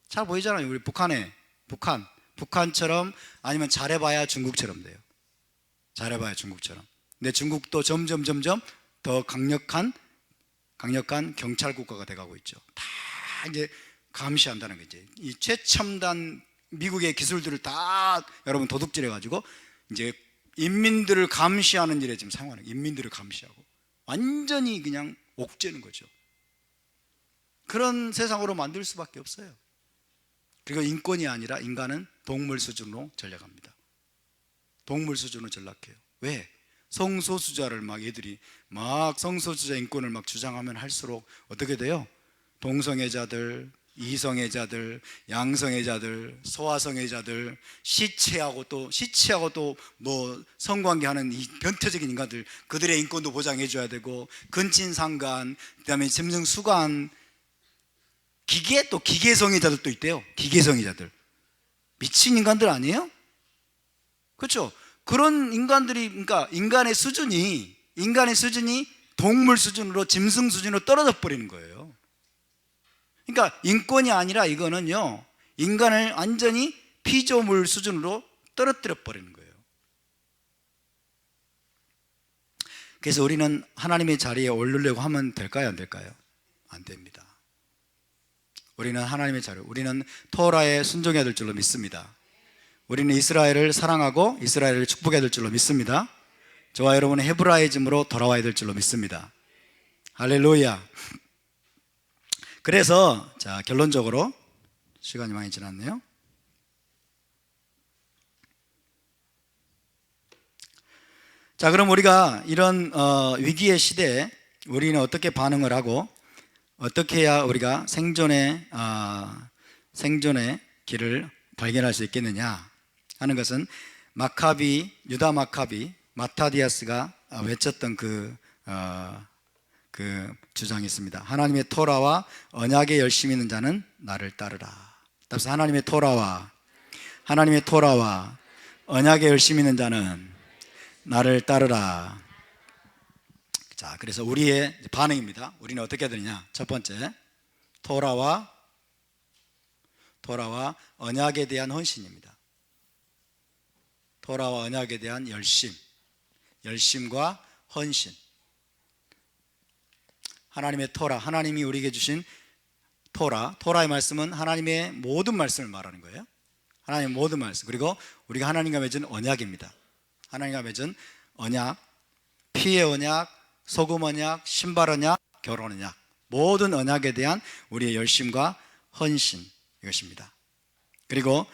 잘 보이잖아요. 우리 북한처럼, 아니면 잘해봐야 중국처럼 돼요. 잘해봐야 중국처럼. 근데 중국도 점점 더 강력한 경찰 국가가 돼가고 있죠. 다 이제 감시한다는 거죠. 이 최첨단 미국의 기술들을 다 여러분 도둑질해가지고 이제 인민들을 감시하는 일에 지금 사용하는, 인민들을 감시하고 완전히 그냥 옥죄는 거죠. 그런 세상으로 만들 수밖에 없어요. 그리고 인권이 아니라 인간은 동물 수준으로 전락합니다. 동물 수준으로 전락해요. 왜? 성소수자를 얘들이 성소수자 인권을 주장하면 할수록 어떻게 돼요? 동성애자들, 이성애자들, 양성애자들, 소아성애자들, 시체하고 또 성관계하는 이 변태적인 인간들, 그들의 인권도 보장해 줘야 되고, 근친상간, 그다음에 심증수관, 또 기계성애자들도 있대요. 기계성애자들. 미친 인간들 아니에요? 그렇죠? 그런 인간들이, 그러니까 인간의 수준이 동물 수준으로, 짐승 수준으로 떨어져 버리는 거예요. 그러니까 인권이 아니라 이거는요, 인간을 완전히 피조물 수준으로 떨어뜨려 버리는 거예요. 그래서 우리는 하나님의 자리에 오르려고 하면 될까요? 안 될까요? 안 됩니다. 우리는 하나님의 자리, 우리는 토라에 순종해야 될 줄로 믿습니다. 우리는 이스라엘을 사랑하고 이스라엘을 축복해야 될 줄로 믿습니다. 저와 여러분은 헤브라이즘으로 돌아와야 될 줄로 믿습니다. 할렐루야. 그래서 자, 결론적으로 시간이 많이 지났네요. 자, 그럼 우리가 이런 위기의 시대에 우리는 어떻게 반응을 하고 어떻게 해야 우리가 생존의 길을 발견할 수 있겠느냐 하는 것은 유다 마카비 마타디아스가 외쳤던 그 주장이 있습니다. 하나님의 토라와 언약에 열심히 있는 자는 나를 따르라. 따라서 하나님의 토라와 언약에 열심히 있는 자는 나를 따르라. 자, 그래서 우리의 반응입니다. 우리는 어떻게 해야 되느냐? 첫 번째, 토라와 언약에 대한 헌신입니다. 토라와 언약에 대한 열심과 헌신. 하나님의 토라, 하나님이 우리에게 주신 토라의 말씀은 하나님의 모든 말씀을 말하는 거예요. 하나님의 모든 말씀. 그리고 우리가 하나님과 맺은 언약입니다. 하나님과 맺은 언약, 피의 언약, 소금 언약, 신발 언약, 결혼 언약, 모든 언약에 대한 우리의 열심과 헌신, 이것입니다. 그리고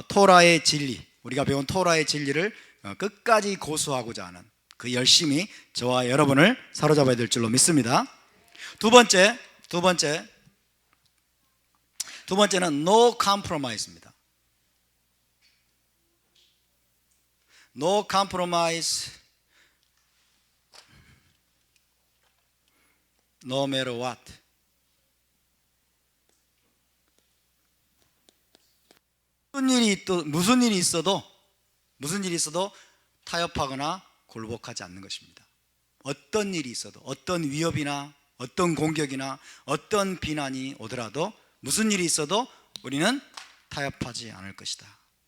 토라의 진리, 우리가 배운 토라의 진리를 끝까지 고수하고자 하는 그 열심이 저와 여러분을 사로잡아야 될 줄로 믿습니다. 두 번째는 no compromise입니다. No compromise, no matter what. 무슨 일이 있어도 타협하거나 굴복하지 않는 것입니다. 어떤 일이 있어도, 어떤 위협이나 어떤 공격이나 어떤 비난이 오더라도, 무슨 일이 있어도 우리는 타협하지 않을 것이다.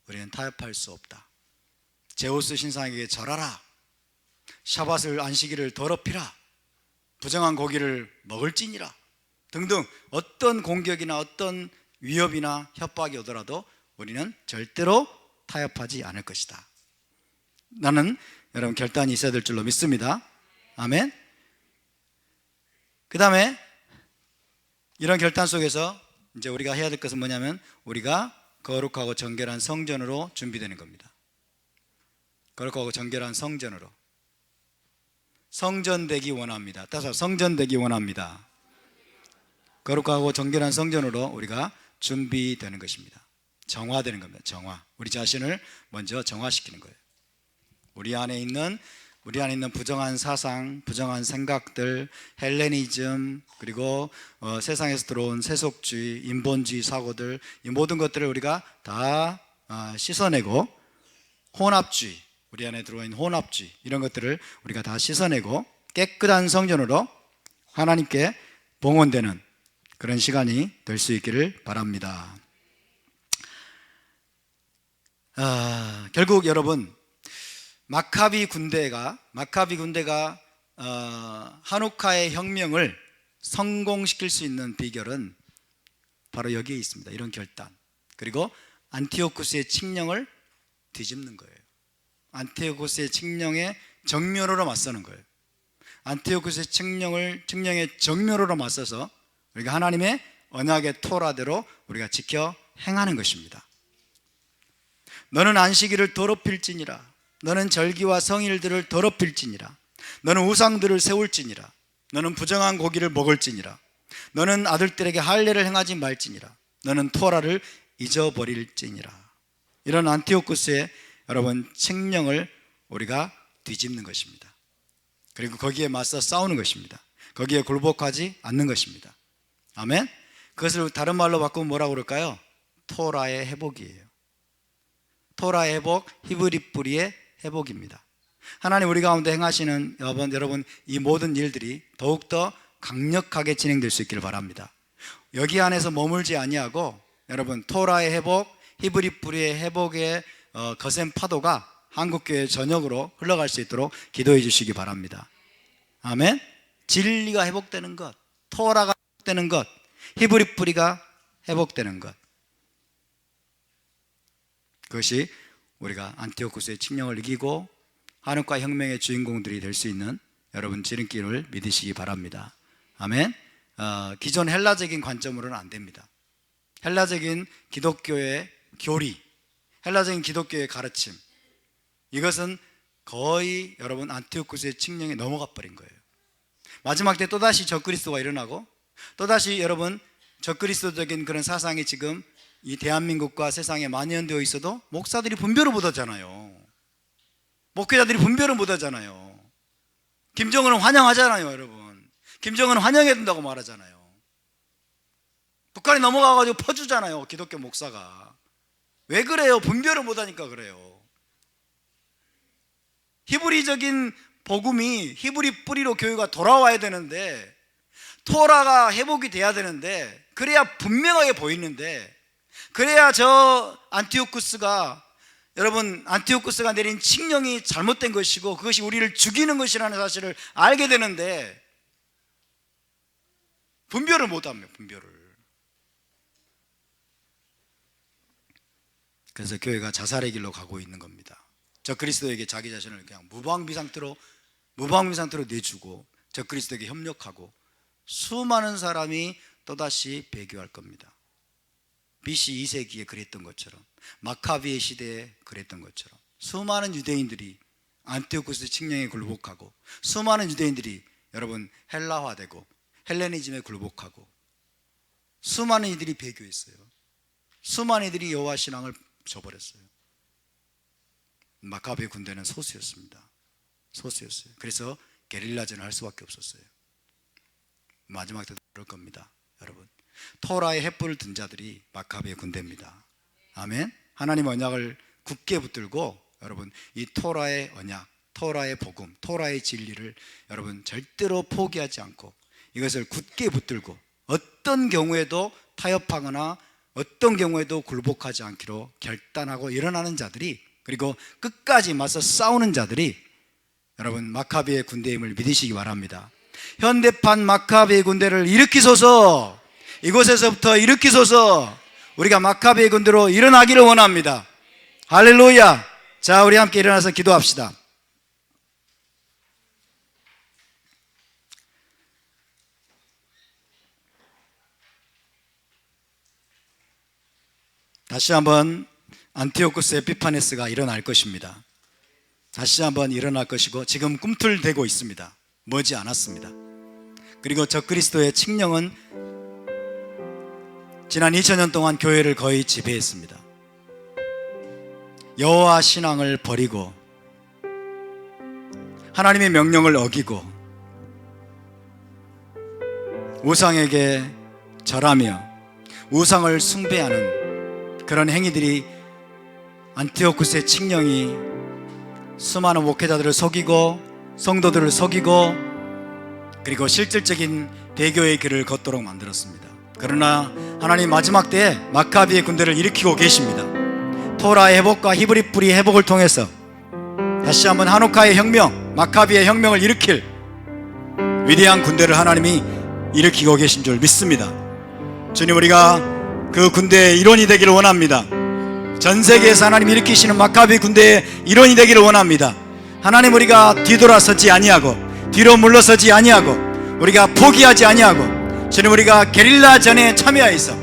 우리는 타협할 수 없다. 제우스 신상에게 절하라, 샤밧을 안식일을 더럽히라, 부정한 고기를 먹을지니라 등등 어떤 공격이나 어떤 위협이나 협박이 오더라도 우리는 절대로 타협하지 않을 것이다. 나는 여러분 결단이 있어야 될 줄로 믿습니다. 아멘. 그 다음에 이런 결단 속에서 이제 우리가 해야 될 것은 뭐냐면, 우리가 거룩하고 정결한 성전으로 준비되는 겁니다. 거룩하고 정결한 성전으로, 성전되기 원합니다. 따라서 성전되기 원합니다. 거룩하고 정결한 성전으로 우리가 준비되는 것입니다. 정화되는 겁니다. 정화. 우리 자신을 먼저 정화시키는 거예요. 우리 안에 있는 부정한 사상, 부정한 생각들, 헬레니즘, 그리고 세상에서 들어온 세속주의, 인본주의 사고들, 이 모든 것들을 우리가 다 씻어내고, 혼합주의, 우리 안에 들어와 있는 혼합주의, 이런 것들을 우리가 다 씻어내고 깨끗한 성전으로 하나님께 봉헌되는 그런 시간이 될 수 있기를 바랍니다. 결국 여러분, 마카비 군대가 하누카의 혁명을 성공시킬 수 있는 비결은 바로 여기에 있습니다. 이런 결단, 그리고 안티오쿠스의 칙령을 뒤집는 거예요. 안티오쿠스의 칙령에 정면으로 맞서는 거예요. 안티오쿠스의 칙령에 정면으로 맞서서 우리가 하나님의 언약의 토라대로 우리가 지켜 행하는 것입니다. 너는 안식일을 더럽힐지니라, 너는 절기와 성일들을 더럽힐지니라, 너는 우상들을 세울지니라, 너는 부정한 고기를 먹을지니라, 너는 아들들에게 할례를 행하지 말지니라, 너는 토라를 잊어버릴지니라. 이런 안티오쿠스의 여러분 칙령을 우리가 뒤집는 것입니다. 그리고 거기에 맞서 싸우는 것입니다. 거기에 굴복하지 않는 것입니다. 아멘. 그것을 다른 말로 바꾸면 뭐라고 그럴까요? 토라의 회복이에요. 토라의 회복, 히브리 뿌리의 회복입니다. 하나님 우리 가운데 행하시는 여러분 이 모든 일들이 더욱더 강력하게 진행될 수 있기를 바랍니다. 여기 안에서 머물지 아니하고 여러분 토라의 회복, 히브리 뿌리의 회복의 거센 파도가 한국교회 전역으로 흘러갈 수 있도록 기도해 주시기 바랍니다. 아멘. 진리가 회복되는 것, 토라가 회복되는 것, 히브리 뿌리가 회복되는 것, 그것이 우리가 안티오코스의 칙령을 이기고 한옥과 혁명의 주인공들이 될 수 있는 여러분 지름길을 믿으시기 바랍니다. 아멘. 기존 헬라적인 관점으로는 안 됩니다. 헬라적인 기독교의 교리, 헬라적인 기독교의 가르침, 이것은 거의 여러분 안티오코스의 칙령에 넘어가 버린 거예요. 마지막 때 또다시 적그리스도가 일어나고 또다시 여러분 적그리스도적인 그런 사상이 지금 이 대한민국과 세상에 만연되어 있어도 목사들이 분별을 못하잖아요. 목회자들이 분별을 못하잖아요. 김정은은 환영하잖아요. 여러분 김정은은 환영해야 된다고 말하잖아요. 북한이 넘어가가지고 퍼주잖아요. 기독교 목사가. 왜 그래요? 분별을 못하니까 그래요. 히브리적인 복음이 히브리 뿌리로 교회가 돌아와야 되는데, 토라가 회복이 돼야 되는데, 그래야 분명하게 보이는데, 그래야 저 안티오쿠스가 여러분 안티오쿠스가 내린 칙령이 잘못된 것이고 그것이 우리를 죽이는 것이라는 사실을 알게 되는데 분별을 못합니다. 분별을. 그래서 교회가 자살의 길로 가고 있는 겁니다. 적그리스도에게 자기 자신을 그냥 무방비 상태로 내주고 적그리스도에게 협력하고 수많은 사람이 또다시 배교할 겁니다. BC 2세기에 그랬던 것처럼, 마카비의 시대에 그랬던 것처럼 수많은 유대인들이 안티오코스 칙령에 굴복하고 수많은 유대인들이 여러분 헬라화되고 헬레니즘에 굴복하고 수많은 이들이 배교했어요. 수많은 이들이 여호와 신앙을 저버렸어요. 마카비 군대는 소수였습니다. 소수였어요. 그래서 게릴라전을 할 수밖에 없었어요. 마지막 때도 그럴 겁니다. 여러분 토라의 횃불을 든 자들이 마카비의 군대입니다. 아멘. 하나님 언약을 굳게 붙들고 여러분 이 토라의 언약, 토라의 복음, 토라의 진리를 여러분 절대로 포기하지 않고 이것을 굳게 붙들고 어떤 경우에도 타협하거나 어떤 경우에도 굴복하지 않기로 결단하고 일어나는 자들이, 그리고 끝까지 맞서 싸우는 자들이 여러분 마카비의 군대임을 믿으시기 바랍니다. 현대판 마카비의 군대를 일으키소서. 이곳에서부터 일으키소서. 우리가 마카비의 군대로 일어나기를 원합니다. 할렐루야. 자, 우리 함께 일어나서 기도합시다. 다시 한번 안티오쿠스 에피파네스가 일어날 것입니다. 다시 한번 일어날 것이고 지금 꿈틀대고 있습니다. 머지 않았습니다. 그리고 적그리스도의 칙령은 지난 2000년 동안 교회를 거의 지배했습니다. 여호와 신앙을 버리고 하나님의 명령을 어기고 우상에게 절하며 우상을 숭배하는 그런 행위들이 안티오쿠스의 칙령이 수많은 목회자들을 속이고 성도들을 속이고 그리고 실질적인 배교의 길을 걷도록 만들었습니다. 그러나 하나님 마지막 때에 마카비의 군대를 일으키고 계십니다. 토라의 회복과 히브리 뿌리 회복을 통해서 다시 한번 하누카의 혁명, 마카비의 혁명을 일으킬 위대한 군대를 하나님이 일으키고 계신 줄 믿습니다. 주님, 우리가 그 군대의 일원이 되기를 원합니다. 전 세계에서 하나님 일으키시는 마카비 군대의 일원이 되기를 원합니다. 하나님, 우리가 뒤돌아서지 아니하고 뒤로 물러서지 아니하고 우리가 포기하지 아니하고 주님, 우리가 게릴라전에 참여해서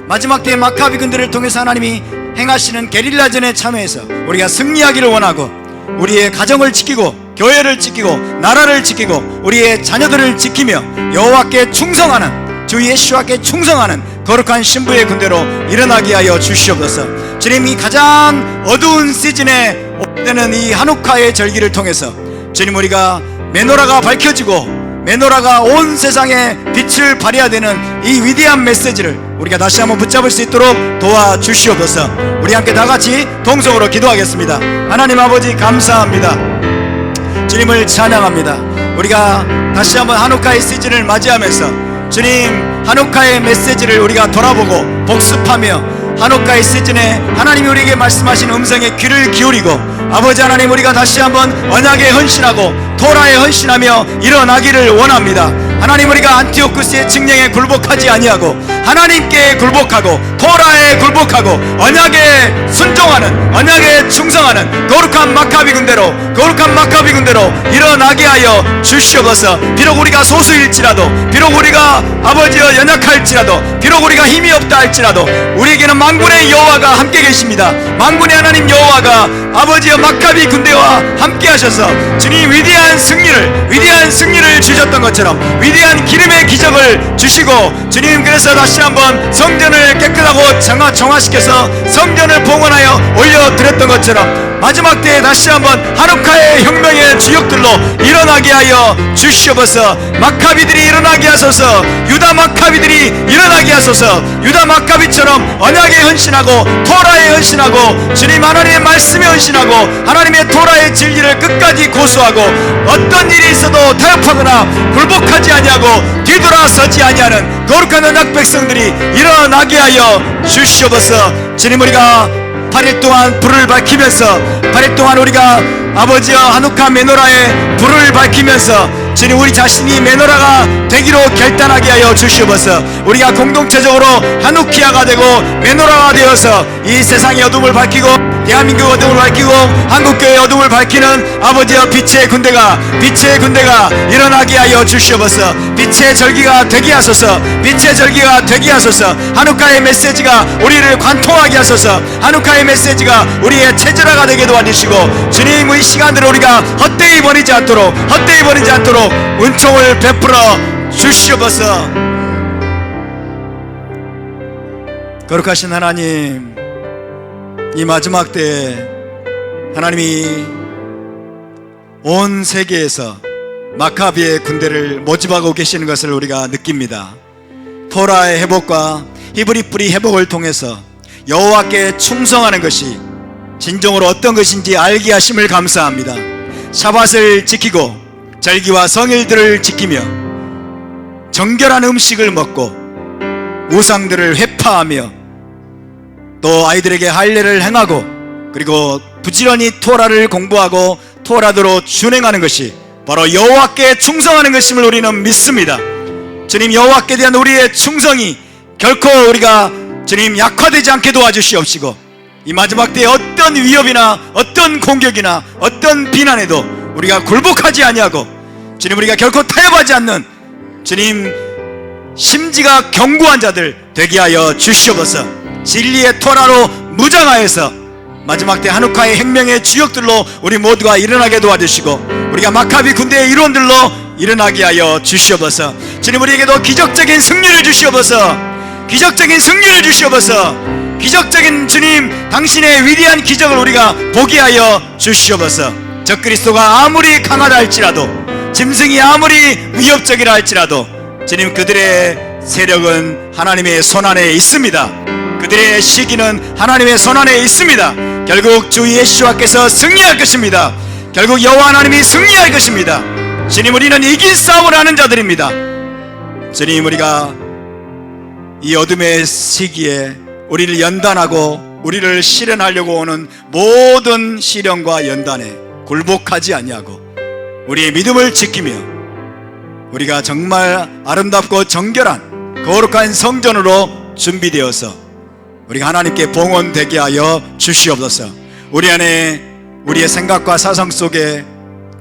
마지막 때의 마카비 군대를 통해서 하나님이 행하시는 게릴라전에 참여해서 우리가 승리하기를 원하고 우리의 가정을 지키고 교회를 지키고 나라를 지키고 우리의 자녀들을 지키며 여호와께 충성하는, 주 예수와께 충성하는 거룩한 신부의 군대로 일어나게 하여 주시옵소서. 주님, 이 가장 어두운 시즌에 오되는 이 한우카의 절기를 통해서 주님, 우리가 메노라가 밝혀지고 메노라가 온 세상에 빛을 발해야 되는 이 위대한 메시지를 우리가 다시 한번 붙잡을 수 있도록 도와주시옵소서. 우리 함께 다같이 동성으로 기도하겠습니다. 하나님 아버지 감사합니다. 주님을 찬양합니다. 우리가 다시 한번 한우카의 시즌을 맞이하면서 주님 한우카의 메시지를 우리가 돌아보고 복습하며 한우카의 시즌에 하나님이 우리에게 말씀하신 음성에 귀를 기울이고 아버지 하나님 우리가 다시 한번 언약에 헌신하고 토라에 헌신하며 일어나기를 원합니다. 하나님 우리가 안티오쿠스의 칙령에 굴복하지 아니하고 하나님께 굴복하고 토라에 굴복하고 언약에 순종하는 언약에 충성하는 거룩한 마카비 군대로 일어나게 하여 주시옵소서. 비록 우리가 소수일지라도 비록 우리가 아버지여 연약할지라도 비록 우리가 힘이 없다 할지라도 우리에게는 만군의 여호와가 함께 계십니다. 만군의 하나님 여호와가 아버지여 마카비 군대와 함께 하셔서 주님 위대한 승리를 주셨던 것처럼 위대한 기름의 기적을 주시고 주님 그래서 다시 한번 성전을 깨끗하고 정화시켜서 성전을 봉헌하여 올려드렸던 것처럼 마지막 때에 다시 한번 한우카의 혁명의 주역들로 일어나게 하여 주시옵소서. 마카비들이 일어나게 하소서. 유다 마카비들이 일어나게 하소서. 유다 마카비처럼 언약에 헌신하고 토라에 헌신하고 주님 하나님의 말씀에 헌신하고 하나님의 토라의 진리를 끝까지 고수하고 어떤 일이 있어도 타협하거나 굴복하지 아니하고 뒤돌아서지 아니하는 거룩한 언약 백성들이 일어나게 하여 주시옵소서. 주님 우리가 8일 동안 불을 밝히면서 8일 동안 우리가 아버지여 한우카 메노라의 불을 밝히면서 주님 우리 자신이 메노라가 되기로 결단하게 하여 주시옵소서. 우리가 공동체적으로 한우키아가 되고 메노라가 되어서 이 세상의 어둠을 밝히고 대한민국 어둠을 밝히고 한국교회의 어둠을 밝히는 아버지여 빛의 군대가 일어나게 하여 주시옵소서. 빛의 절기가 되게 하소서. 빛의 절기가 되게 하소서. 한우카의 메시지가 우리를 관통하게 하소서. 한우카의 메시지가 우리의 체질화가 되게 도와주시고 주님 이 시간들을 우리가 헛되이 버리지 않도록 은총을 베풀어 주시옵소서. 거룩하신 하나님 이 마지막 때에 하나님이 온 세계에서 마카비의 군대를 모집하고 계시는 것을 우리가 느낍니다. 토라의 회복과 히브리 뿌리 회복을 통해서 여호와께 충성하는 것이 진정으로 어떤 것인지 알게 하심을 감사합니다. 샤밧을 지키고 절기와 성일들을 지키며 정결한 음식을 먹고 우상들을 회파하며 또 아이들에게 할례를 행하고 그리고 부지런히 토라를 공부하고 토라대로 준행하는 것이 바로 여호와께 충성하는 것임을 우리는 믿습니다. 주님 여호와께 대한 우리의 충성이 결코 우리가 주님 약화되지 않게 도와주시옵시고 이 마지막 때에 어떤 위협이나 어떤 공격이나 어떤 비난에도 우리가 굴복하지 아니하고 주님 우리가 결코 타협하지 않는 주님 심지가 견고한 자들 되게 하여 주시옵소서. 진리의 토라로 무장하여서 마지막 때 한우카의 혁명의 주역들로 우리 모두가 일어나게 도와주시고 우리가 마카비 군대의 일원들로 일어나게 하여 주시옵소서. 주님 우리에게도 기적적인 승리를 주시옵소서. 기적적인 주님 당신의 위대한 기적을 우리가 보게 하여 주시옵소서. 적그리스도가 아무리 강하다 할지라도 짐승이 아무리 위협적이라 할지라도 주님 그들의 세력은 하나님의 손안에 있습니다. 그들의 시기는 하나님의 손안에 있습니다. 결국 주 예수와께서 승리할 것입니다. 결국 여호와 하나님이 승리할 것입니다. 주님 우리는 이긴 싸움을 하는 자들입니다. 주님 우리가 이 어둠의 시기에 우리를 연단하고 우리를 실현하려고 오는 모든 시련과 연단에 굴복하지 아니하고 우리의 믿음을 지키며 우리가 정말 아름답고 정결한 거룩한 성전으로 준비되어서 우리가 하나님께 봉헌되게 하여 주시옵소서. 우리 안에 우리의 생각과 사상 속에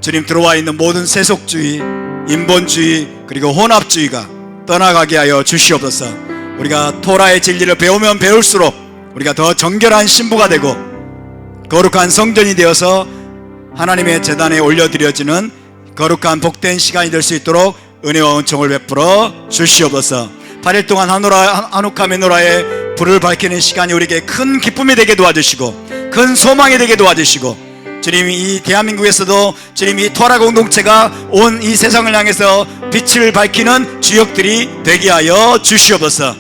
주님 들어와 있는 모든 세속주의, 인본주의 그리고 혼합주의가 떠나가게 하여 주시옵소서. 우리가 토라의 진리를 배우면 배울수록 우리가 더 정결한 신부가 되고 거룩한 성전이 되어서 하나님의 제단에 올려드려지는 거룩한 복된 시간이 될 수 있도록 은혜와 은총을 베풀어 주시옵소서. 8일 동안 한우카 메노라의 불을 밝히는 시간이 우리에게 큰 기쁨이 되게 도와주시고 큰 소망이 되게 도와주시고 주님, 이 대한민국에서도 주님, 이 토라 공동체가 온 이 세상을 향해서 빛을 밝히는 주역들이 되게 하여 주시옵소서.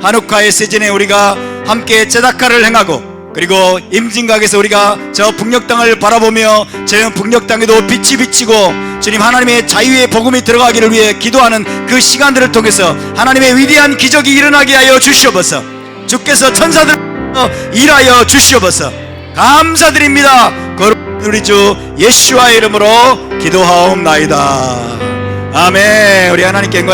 한옥카의 세진에 우리가 함께 제다카를 행하고, 그리고 임진각에서 우리가 저 북녘 땅을 바라보며 저 북녘 땅에도 빛이 비치고 주님, 하나님의 자유의 복음이 들어가기를 위해 기도하는 그 시간들을 통해서 하나님의 위대한 기적이 일어나게 하여 주시옵소서. 주께서 천사들 일하여 주시옵소서. 감사드립니다. 거룩한 우리 주 예수와의 이름으로 기도하옵나이다. 아멘. 우리 하나님께